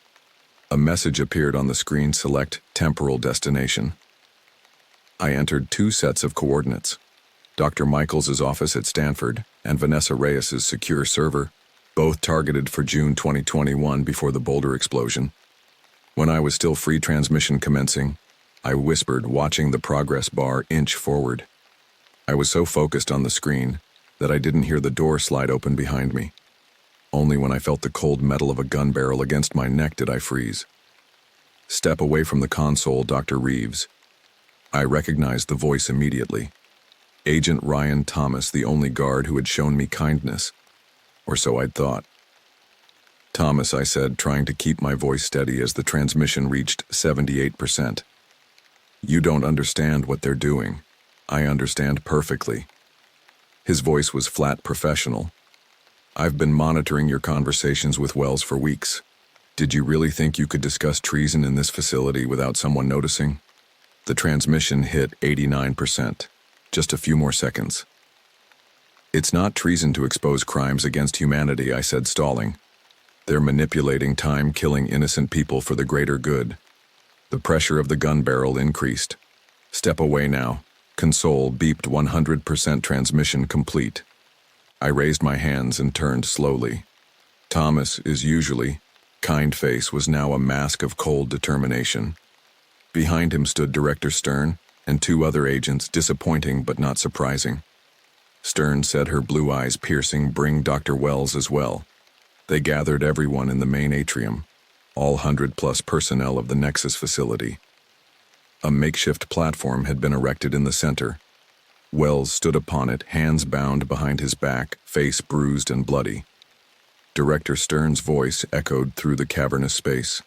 A message appeared on the screen: select temporal destination. I entered 2 sets of coordinates: Dr. Michaels' office at Stanford and Vanessa Reyes' secure server, both targeted for June 2021 before the Boulder explosion. When I was still free transmission commencing, I whispered, watching the progress bar inch forward. I was so focused on the screen that I didn't hear the door slide open behind me. Only when I felt the cold metal of a gun barrel against my neck did I freeze. "Step away from the console, Dr. Reeves." I recognized the voice immediately. Agent Ryan Thomas, the only guard who had shown me kindness. Or so I'd thought. "Thomas," I said, trying to keep my voice steady as the transmission reached 78%. "You don't understand what they're doing. I understand perfectly." His voice was flat professional. "I've been monitoring your conversations with Wells for weeks. Did you really think you could discuss treason in this facility without someone noticing?" The transmission hit 89%. Just a few more seconds. "It's not treason to expose crimes against humanity," I said, stalling. "They're manipulating time, killing innocent people for the greater good." The pressure of the gun barrel increased. "Step away now." Console beeped. 100% transmission complete. I raised my hands and turned slowly. Thomas, his usually kind face, was now a mask of cold determination. Behind him stood Director Stern and 2 other agents, disappointing but not surprising. Stern said, her blue eyes piercing, "Bring Dr. Wells as well." They gathered everyone in the main atrium, all 100+ personnel of the Nexus facility. A makeshift platform had been erected in the center. Wells stood upon it, hands bound behind his back, face bruised and bloody. Director Stern's voice echoed through the cavernous space.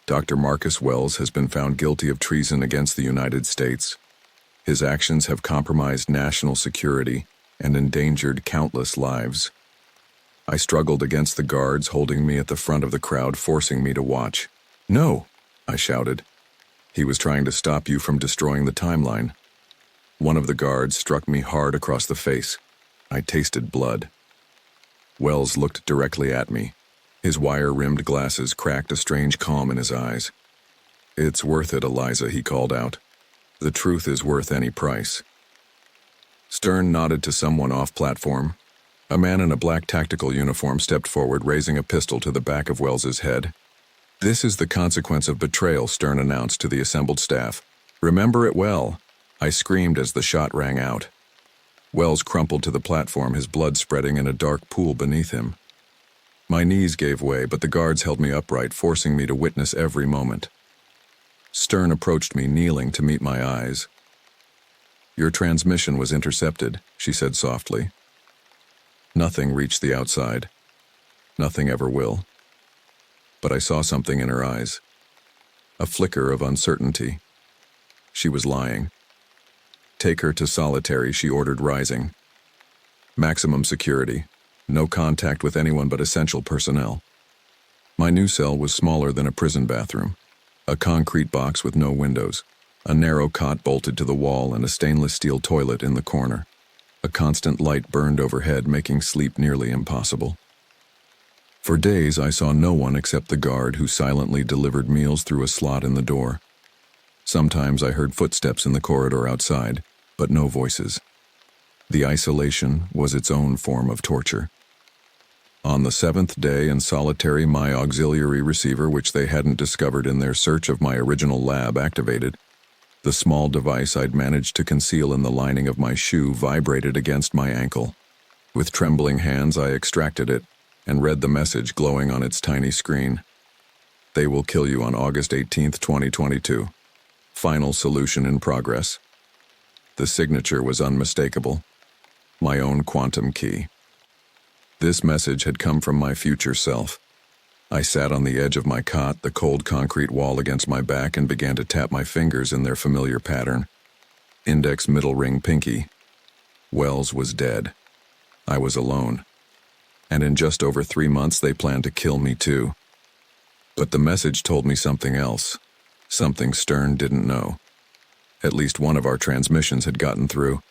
"Dr. Marcus Wells has been found guilty of treason against the United States. His actions have compromised national security and endangered countless lives." I struggled against the guards holding me at the front of the crowd, forcing me to watch. "No!" I shouted. "He was trying to stop you from destroying the timeline." One of the guards struck me hard across the face. I tasted blood. Wells looked directly at me. His wire-rimmed glasses cracked a strange calm in his eyes. "It's worth it, Eliza," he called out. "The truth is worth any price." Stern nodded to someone off-platform. A man in a black tactical uniform stepped forward, raising a pistol to the back of Wells's head. "This is the consequence of betrayal," Stern announced to the assembled staff. "Remember it well." I screamed as the shot rang out. Wells crumpled to the platform, his blood spreading in a dark pool beneath him. My knees gave way, but the guards held me upright, forcing me to witness every moment. Stern approached me, kneeling to meet my eyes. "Your transmission was intercepted," she said softly. "Nothing reached the outside. Nothing ever will." But I saw something in her eyes. A flicker of uncertainty. She was lying. "Take her to solitary," she ordered, rising. "Maximum security. No contact with anyone but essential personnel." My new cell was smaller than a prison bathroom. A concrete box with no windows. A narrow cot bolted to the wall and a stainless steel toilet in the corner. A constant light burned overhead, making sleep nearly impossible. For days, I saw no one except the guard who silently delivered meals through a slot in the door. Sometimes I heard footsteps in the corridor outside, but no voices. The isolation was its own form of torture. On the seventh day in solitary, my auxiliary receiver, which they hadn't discovered in their search of my original lab, activated. The small device I'd managed to conceal in the lining of my shoe vibrated against my ankle. With trembling hands, I extracted it and read the message glowing on its tiny screen. They will kill you on August 18th, 2022. Final solution in progress. The signature was unmistakable. My own quantum key. This message had come from my future self. I sat on the edge of my cot, the cold concrete wall against my back, and began to tap my fingers in their familiar pattern. Index, middle ring, pinky. Wells was dead. I was alone. And in just over 3 months, they planned to kill me too. But the message told me something else. Something Stern didn't know. At least one of our transmissions had gotten through.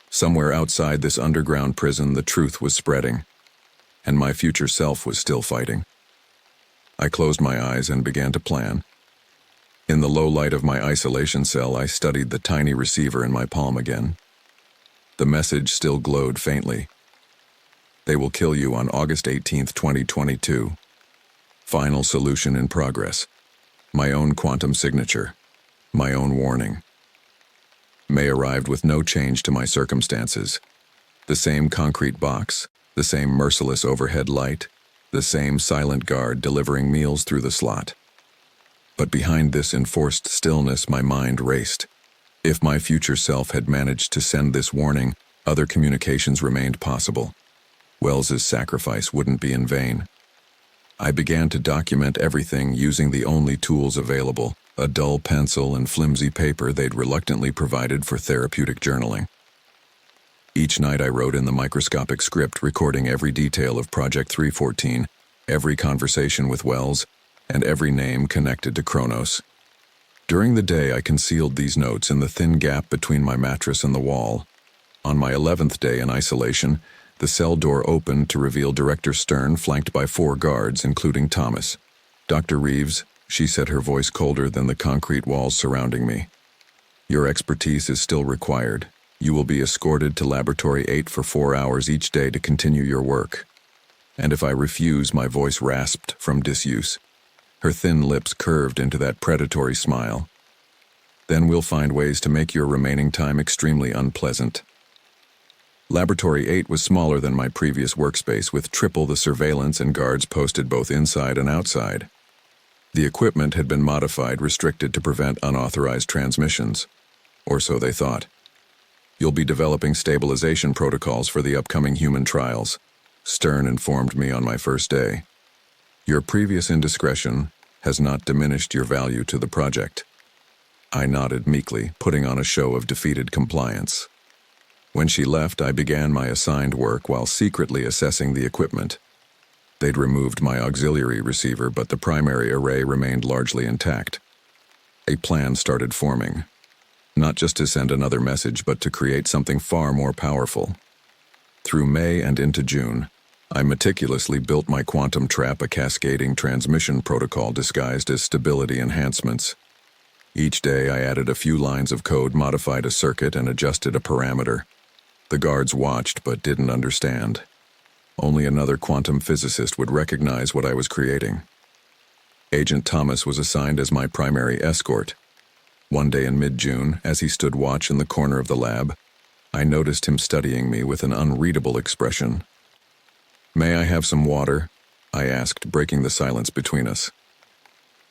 Somewhere outside this underground prison, the truth was spreading. And my future self was still fighting. I closed my eyes and began to plan. In the low light of my isolation cell, I studied the tiny receiver in my palm again. The message still glowed faintly. They will kill you on August 18th, 2022. Final solution in progress. My own quantum signature. My own warning. May arrived with no change to my circumstances. The same concrete box, the same merciless overhead light, the same silent guard delivering meals through the slot. But behind this enforced stillness, my mind raced. If my future self had managed to send this warning, other communications remained possible. Wells's sacrifice wouldn't be in vain. I began to document everything using the only tools available, a dull pencil and flimsy paper they'd reluctantly provided for therapeutic journaling. Each night I wrote in the microscopic script, recording every detail of Project 314, every conversation with Wells, and every name connected to Kronos. During the day, I concealed these notes in the thin gap between my mattress and the wall. On my 11th day in isolation, the cell door opened to reveal Director Stern, flanked by 4 guards, including Thomas. "Dr. Reeves," she said, her voice colder than the concrete walls surrounding me. "Your expertise is still required. You will be escorted to Laboratory 8 for 4 hours each day to continue your work." And if I refuse, my voice rasped from disuse. Her thin lips curved into that predatory smile. "Then we'll find ways to make your remaining time extremely unpleasant." Laboratory 8 was smaller than my previous workspace, with triple the surveillance and guards posted both inside and outside. The equipment had been modified, restricted to prevent unauthorized transmissions. Or so they thought. "You'll be developing stabilization protocols for the upcoming human trials," Stern informed me on my first day. "Your previous indiscretion has not diminished your value to the project." I nodded meekly, putting on a show of defeated compliance. When she left, I began my assigned work while secretly assessing the equipment. They'd removed my auxiliary receiver, but the primary array remained largely intact. A plan started forming. Not just to send another message, but to create something far more powerful. Through May and into June, I meticulously built my quantum trap, a cascading transmission protocol disguised as stability enhancements. Each day I added a few lines of code, modified a circuit, and adjusted a parameter. The guards watched but didn't understand. Only another quantum physicist would recognize what I was creating. Agent Thomas was assigned as my primary escort. One day in mid-June, as he stood watch in the corner of the lab, I noticed him studying me with an unreadable expression. "May I have some water?" I asked, breaking the silence between us.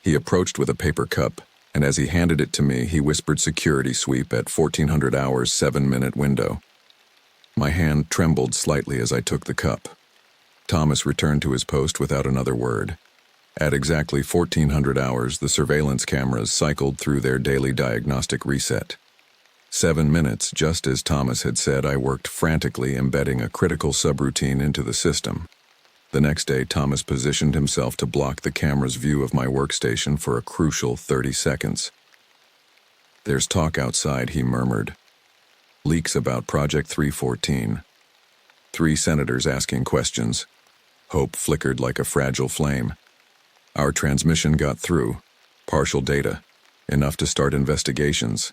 He approached with a paper cup, and as he handed it to me, he whispered, "Security sweep at 1400 hours, 7-minute window." My hand trembled slightly as I took the cup. Thomas returned to his post without another word. At exactly 1400 hours, the surveillance cameras cycled through their daily diagnostic reset. 7 minutes, just as Thomas had said. I worked frantically, embedding a critical subroutine into the system. The next day, Thomas positioned himself to block the camera's view of my workstation for a crucial 30 seconds. "There's talk outside," he murmured. "Leaks about Project 314. 3 senators asking questions." Hope flickered like a fragile flame. "Our transmission got through. Partial data. Enough to start investigations."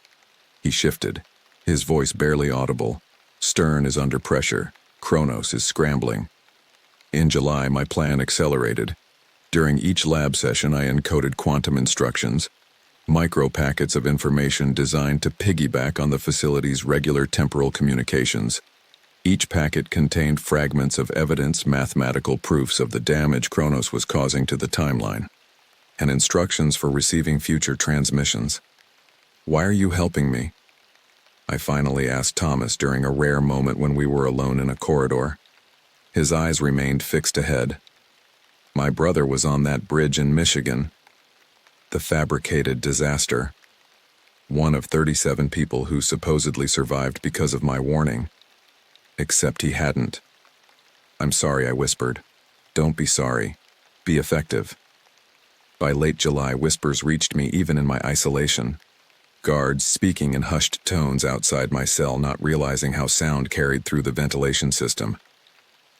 He shifted, his voice barely audible. "Stern is under pressure. Kronos is scrambling." In July, my plan accelerated. During each lab session, I encoded quantum instructions, micro packets of information designed to piggyback on the facility's regular temporal communications. Each packet contained fragments of evidence, mathematical proofs of the damage Kronos was causing to the timeline, and instructions for receiving future transmissions. "Why are you helping me?" I finally asked Thomas during a rare moment when we were alone in a corridor. His eyes remained fixed ahead. "My brother was on that bridge in Michigan. The fabricated disaster. One of 37 people who supposedly survived because of my warning. Except he hadn't." "I'm sorry," I whispered. "Don't be sorry. Be effective." By late July, whispers reached me even in my isolation. Guards speaking in hushed tones outside my cell, not realizing how sound carried through the ventilation system.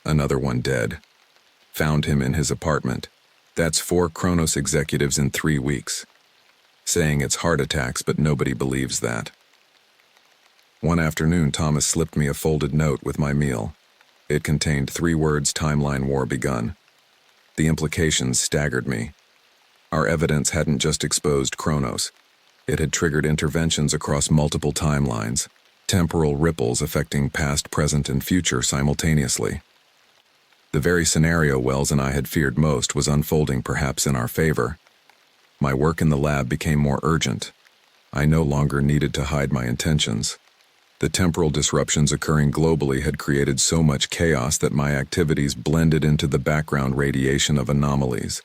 "Another one dead. Found him in his apartment. That's 4 Kronos executives in 3 weeks. Saying it's heart attacks, but nobody believes that." One afternoon, Thomas slipped me a folded note with my meal. It contained 3 words: "Timeline war begun." The implications staggered me. Our evidence hadn't just exposed Kronos. It had triggered interventions across multiple timelines, temporal ripples affecting past, present, and future simultaneously. The very scenario Wells and I had feared most was unfolding, perhaps in our favor. My work in the lab became more urgent. I no longer needed to hide my intentions. The temporal disruptions occurring globally had created so much chaos that my activities blended into the background radiation of anomalies.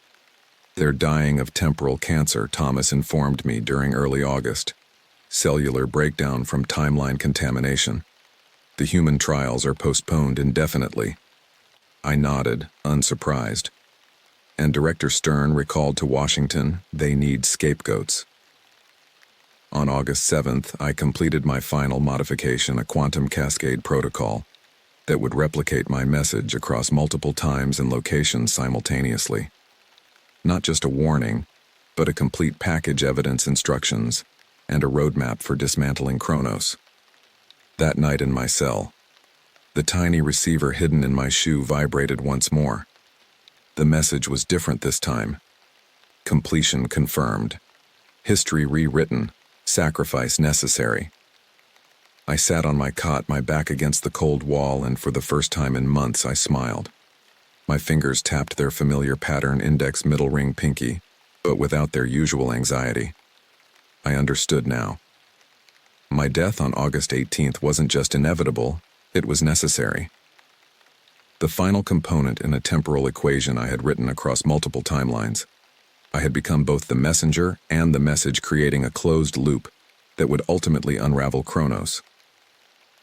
"They're dying of temporal cancer," Thomas informed me during early August. "Cellular breakdown from timeline contamination. The human trials are postponed indefinitely." I nodded, unsurprised. And Director Stern recalled to Washington, "They need scapegoats." On August 7th, I completed my final modification, a quantum cascade protocol that would replicate my message across multiple times and locations simultaneously. Not just a warning, but a complete package, evidence, instructions, and a roadmap for dismantling Kronos. That night in my cell, the tiny receiver hidden in my shoe vibrated once more. The message was different this time. Completion confirmed. History rewritten. Sacrifice necessary. I sat on my cot, my back against the cold wall, and for the first time in months I smiled. My fingers tapped their familiar pattern, index, middle ring, pinky, but without their usual anxiety. I understood now. My death on August 18th wasn't just inevitable, it was necessary. The final component in a temporal equation I had written across multiple timelines. I had become both the messenger and the message, creating a closed loop that would ultimately unravel Kronos.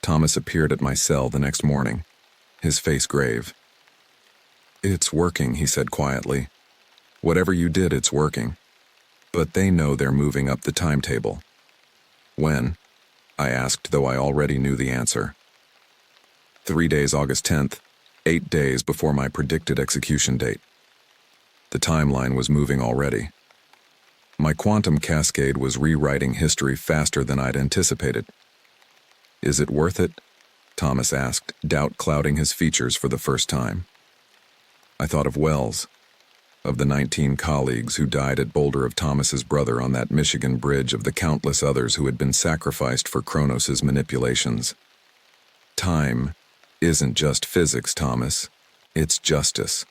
Thomas appeared at my cell the next morning, his face grave. "It's working," he said quietly. "Whatever you did, it's working. But they know they're moving up the timetable." "When?" I asked, though I already knew the answer. 3 days, August 10th, 8 days before my predicted execution date. The timeline was moving already. My quantum cascade was rewriting history faster than I'd anticipated. "Is it worth it?" Thomas asked, doubt clouding his features for the first time. I thought of Wells, of the 19 colleagues who died at Boulder, of Thomas's brother on that Michigan bridge, of the countless others who had been sacrificed for Kronos's manipulations. Time isn't just physics, Thomas. It's justice.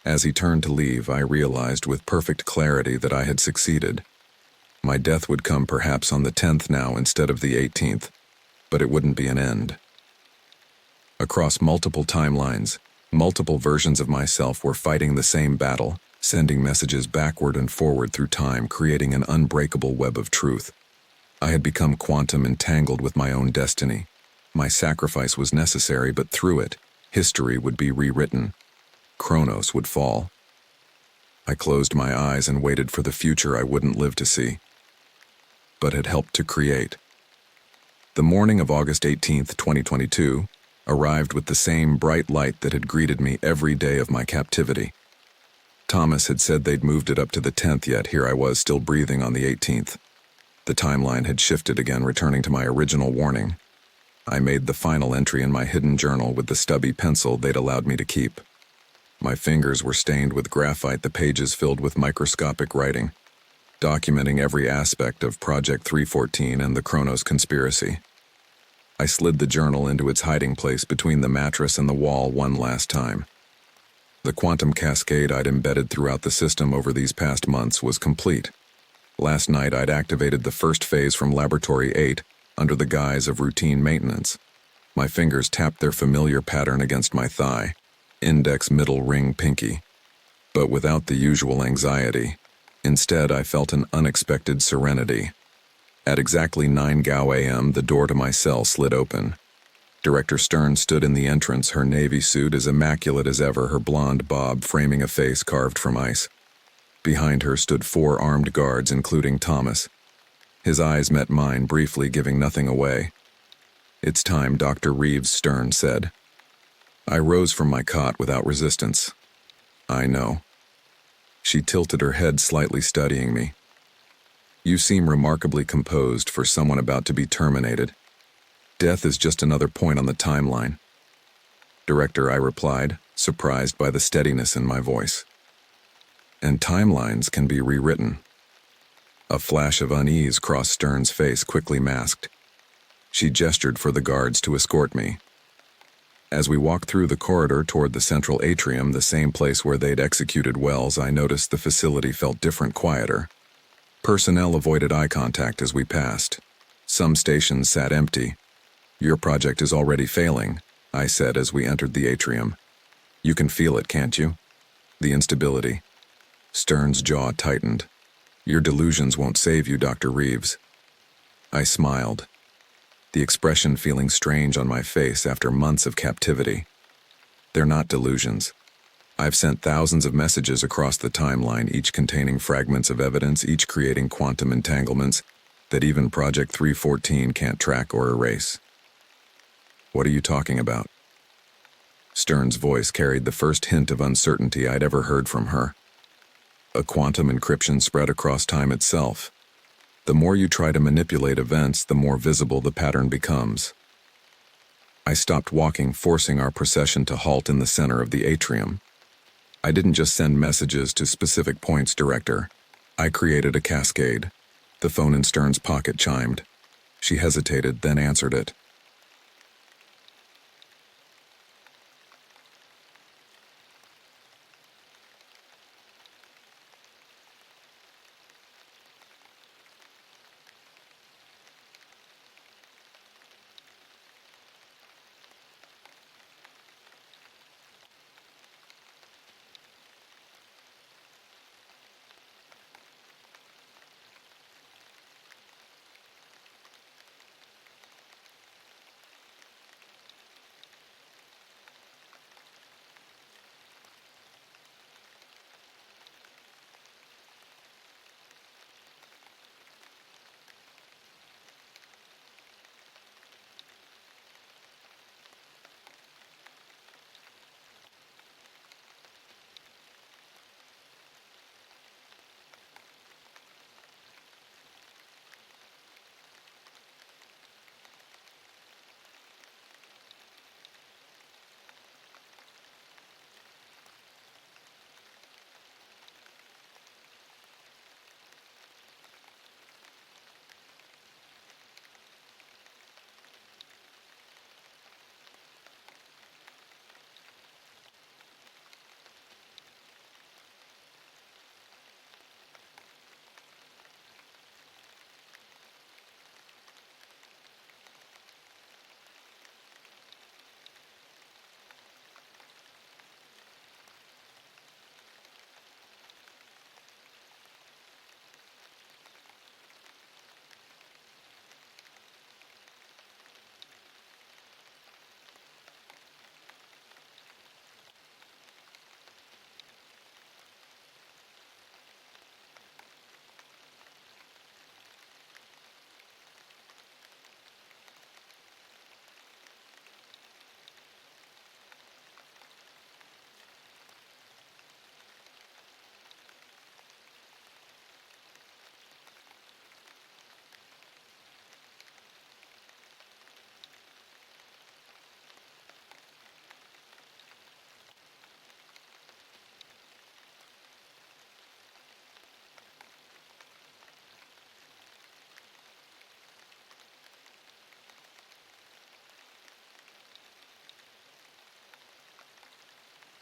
As he turned to leave, I realized with perfect clarity that I had succeeded. My death would come perhaps on the 10th now instead of the 18th, but it wouldn't be an end. Across multiple timelines, multiple versions of myself were fighting the same battle, sending messages backward and forward through time, creating an unbreakable web of truth. I had become quantum entangled with my own destiny. My sacrifice was necessary, but through it, history would be rewritten. Kronos would fall. I closed my eyes and waited for the future I wouldn't live to see, but had helped to create. The morning of August 18th, 2022, arrived with the same bright light that had greeted me every day of my captivity. Thomas had said they'd moved it up to the 10th, yet here I was still breathing on the 18th. The timeline had shifted again, returning to my original warning. I made the final entry in my hidden journal with the stubby pencil they'd allowed me to keep. My fingers were stained with graphite, the pages filled with microscopic writing, documenting every aspect of Project 314 and the Kronos conspiracy. I slid the journal into its hiding place between the mattress and the wall one last time. The quantum cascade I'd embedded throughout the system over these past months was complete. Last night I'd activated the first phase from Laboratory 8 under the guise of routine maintenance. My fingers tapped their familiar pattern against my thigh, index, middle, ring, pinky, but without the usual anxiety. Instead, I felt an unexpected serenity. At exactly 9 Gao a.m., the door to my cell slid open. Director Stern stood in the entrance, her navy suit as immaculate as ever, her blonde bob framing a face carved from ice. Behind her stood 4 armed guards, including Thomas. His eyes met mine briefly, giving nothing away. "It's time, Dr. Reeves," Stern said. I rose from my cot without resistance. "I know." She tilted her head slightly, studying me. "You seem remarkably composed for someone about to be terminated. Death is just another point on the timeline." "Director," I replied, surprised by the steadiness in my voice. "And timelines can be rewritten." A flash of unease crossed Stern's face, quickly masked. She gestured for the guards to escort me. As we walked through the corridor toward the central atrium, the same place where they'd executed Wells, I noticed the facility felt different, quieter. Personnel avoided eye contact as we passed. Some stations sat empty. "Your project is already failing," I said as we entered the atrium. "You can feel it, can't you? The instability." Stern's jaw tightened. "Your delusions won't save you, Dr. Reeves." I smiled, the expression feeling strange on my face after months of captivity. "They're not delusions. I've sent thousands of messages across the timeline, each containing fragments of evidence, each creating quantum entanglements that even Project 314 can't track or erase." "What are you talking about?" Stern's voice carried the first hint of uncertainty I'd ever heard from her. "A quantum encryption spread across time itself. The more you try to manipulate events, the more visible the pattern becomes." I stopped walking, forcing our procession to halt in the center of the atrium. "I didn't just send messages to specific points, Director. I created a cascade." The phone in Stern's pocket chimed. She hesitated, then answered it.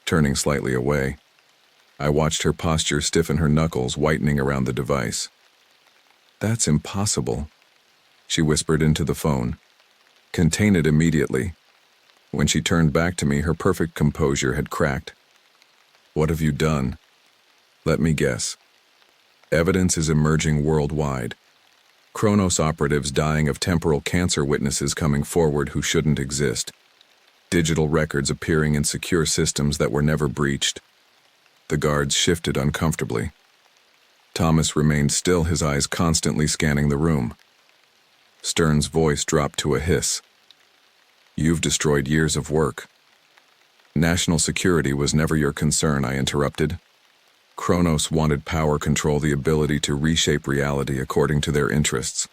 turning slightly away. I watched her posture stiffen, her knuckles whitening around the device. "That's impossible," she whispered into the phone. "Contain it immediately." When she turned back to me, her perfect composure had cracked. "What have you done?" "Let me guess. Evidence is emerging worldwide. Kronos operatives dying of temporal cancer, witnesses coming forward who shouldn't exist. Digital records appearing in secure systems that were never breached." The guards shifted uncomfortably. Thomas remained still, his eyes constantly scanning the room. Stern's voice dropped to a hiss. "You've destroyed years of work." "National security was never your concern," I interrupted. "Kronos wanted power control, the ability to reshape reality according to their interests.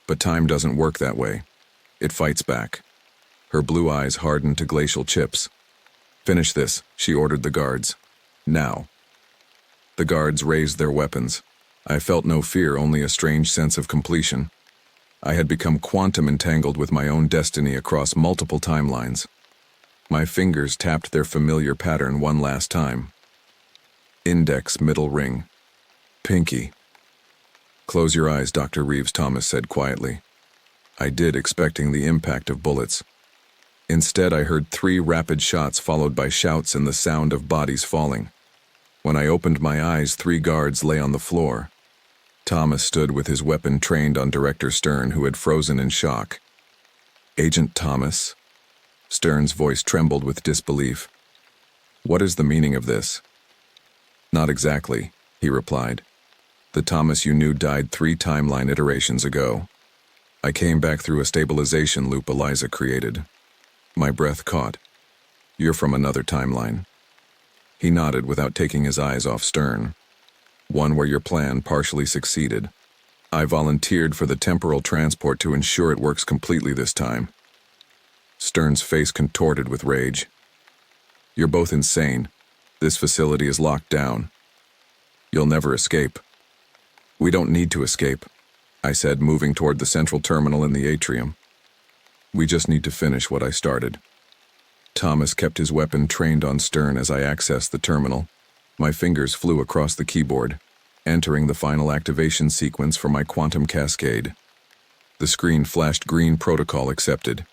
But time doesn't work that way. It fights back." Her blue eyes hardened to glacial chips. "Finish this," she ordered the guards. "Now." The guards raised their weapons. I felt no fear, only a strange sense of completion. I had become quantum entangled with my own destiny across multiple timelines. My fingers tapped their familiar pattern one last time. Index, middle ring. Pinky. "Close your eyes, Dr. Reeves," Thomas said quietly. I did, expecting the impact of bullets. Instead, I heard 3 rapid shots followed by shouts and the sound of bodies falling. When I opened my eyes, 3 guards lay on the floor. Thomas stood with his weapon trained on Director Stern, who had frozen in shock. "Agent Thomas?" Stern's voice trembled with disbelief. "What is the meaning of this?" "Not exactly," he replied. "The Thomas you knew died 3 timeline iterations ago. I came back through a stabilization loop Eliza created." My breath caught. "You're from another timeline." He nodded without taking his eyes off Stern. "One where your plan partially succeeded. I volunteered for the temporal transport to ensure it works completely this time." Stern's face contorted with rage. "You're both insane. This facility is locked down. You'll never escape." "We don't need to escape," I said, moving toward the central terminal in the atrium. "We just need to finish what I started." Thomas kept his weapon trained on Stern as I accessed the terminal. My fingers flew across the keyboard, entering the final activation sequence for my quantum cascade. The screen flashed green, protocol accepted.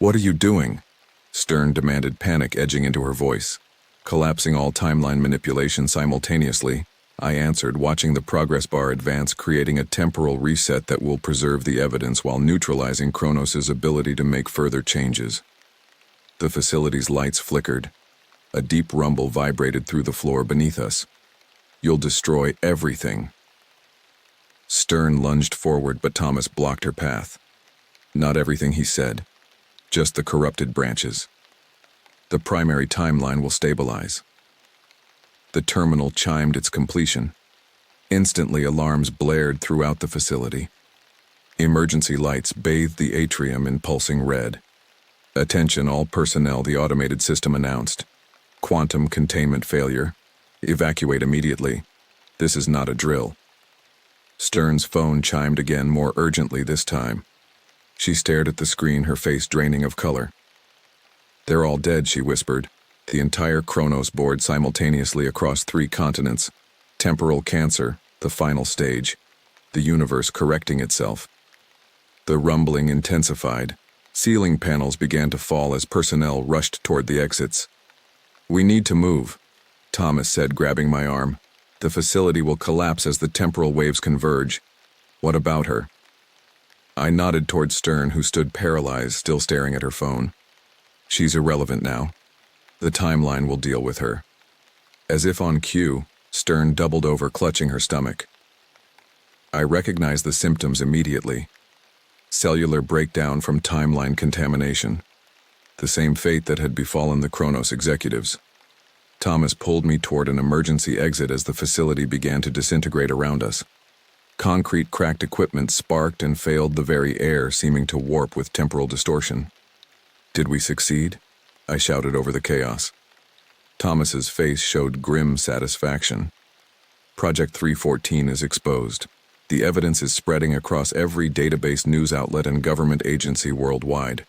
"What are you doing?" Stern demanded, panic edging into her voice. "Collapsing all timeline manipulation simultaneously," I answered, watching the progress bar advance, creating a temporal reset that will preserve the evidence while neutralizing Kronos' ability to make further changes. The facility's lights flickered. A deep rumble vibrated through the floor beneath us. "You'll destroy everything." Stern lunged forward, but Thomas blocked her path. "Not everything," he said. "Just the corrupted branches. The primary timeline will stabilize." The terminal chimed its completion. Instantly, alarms blared throughout the facility. Emergency lights bathed the atrium in pulsing red. "Attention all personnel," the automated system announced. "Quantum containment failure. Evacuate immediately. This is not a drill." Stern's phone chimed again, more urgently this time. She stared at the screen, her face draining of color. "They're all dead," she whispered. "The entire Kronos board simultaneously across 3 continents. Temporal cancer, the final stage. The universe correcting itself." The rumbling intensified. Ceiling panels began to fall as personnel rushed toward the exits. "We need to move," Thomas said, grabbing my arm. "The facility will collapse as the temporal waves converge." "What about her?" I nodded toward Stern, who stood paralyzed, still staring at her phone. "She's irrelevant now. The timeline will deal with her." As if on cue, Stern doubled over, clutching her stomach. I recognized the symptoms immediately. Cellular breakdown from timeline contamination. The same fate that had befallen the Kronos executives. Thomas pulled me toward an emergency exit as the facility began to disintegrate around us. Concrete cracked equipment sparked and failed, the very air seeming to warp with temporal distortion. "Did we succeed?" I shouted over the chaos. Thomas's face showed grim satisfaction. "Project 314 is exposed. The evidence is spreading across every database, news outlet, and government agency worldwide.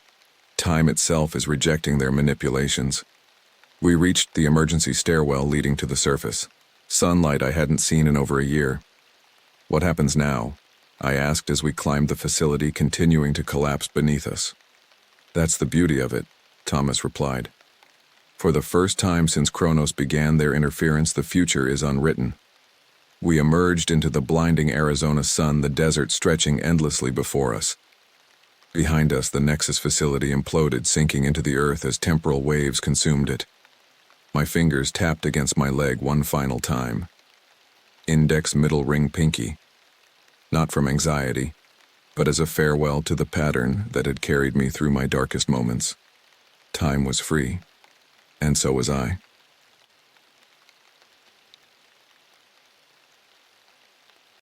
Time itself is rejecting their manipulations. We reached the emergency stairwell leading to the surface. Sunlight I hadn't seen in over a year. "What happens now?" I asked as we climbed the facility, continuing to collapse beneath us. "That's the beauty of it," Thomas replied. "For the first time since Kronos began their interference, the future is unwritten." We emerged into the blinding Arizona sun, the desert stretching endlessly before us. Behind us, the Nexus facility imploded, sinking into the earth as temporal waves consumed it. My fingers tapped against my leg one final time. Index, middle ring, pinky. Not from anxiety, but as a farewell to the pattern that had carried me through my darkest moments. Time was free, and so was I.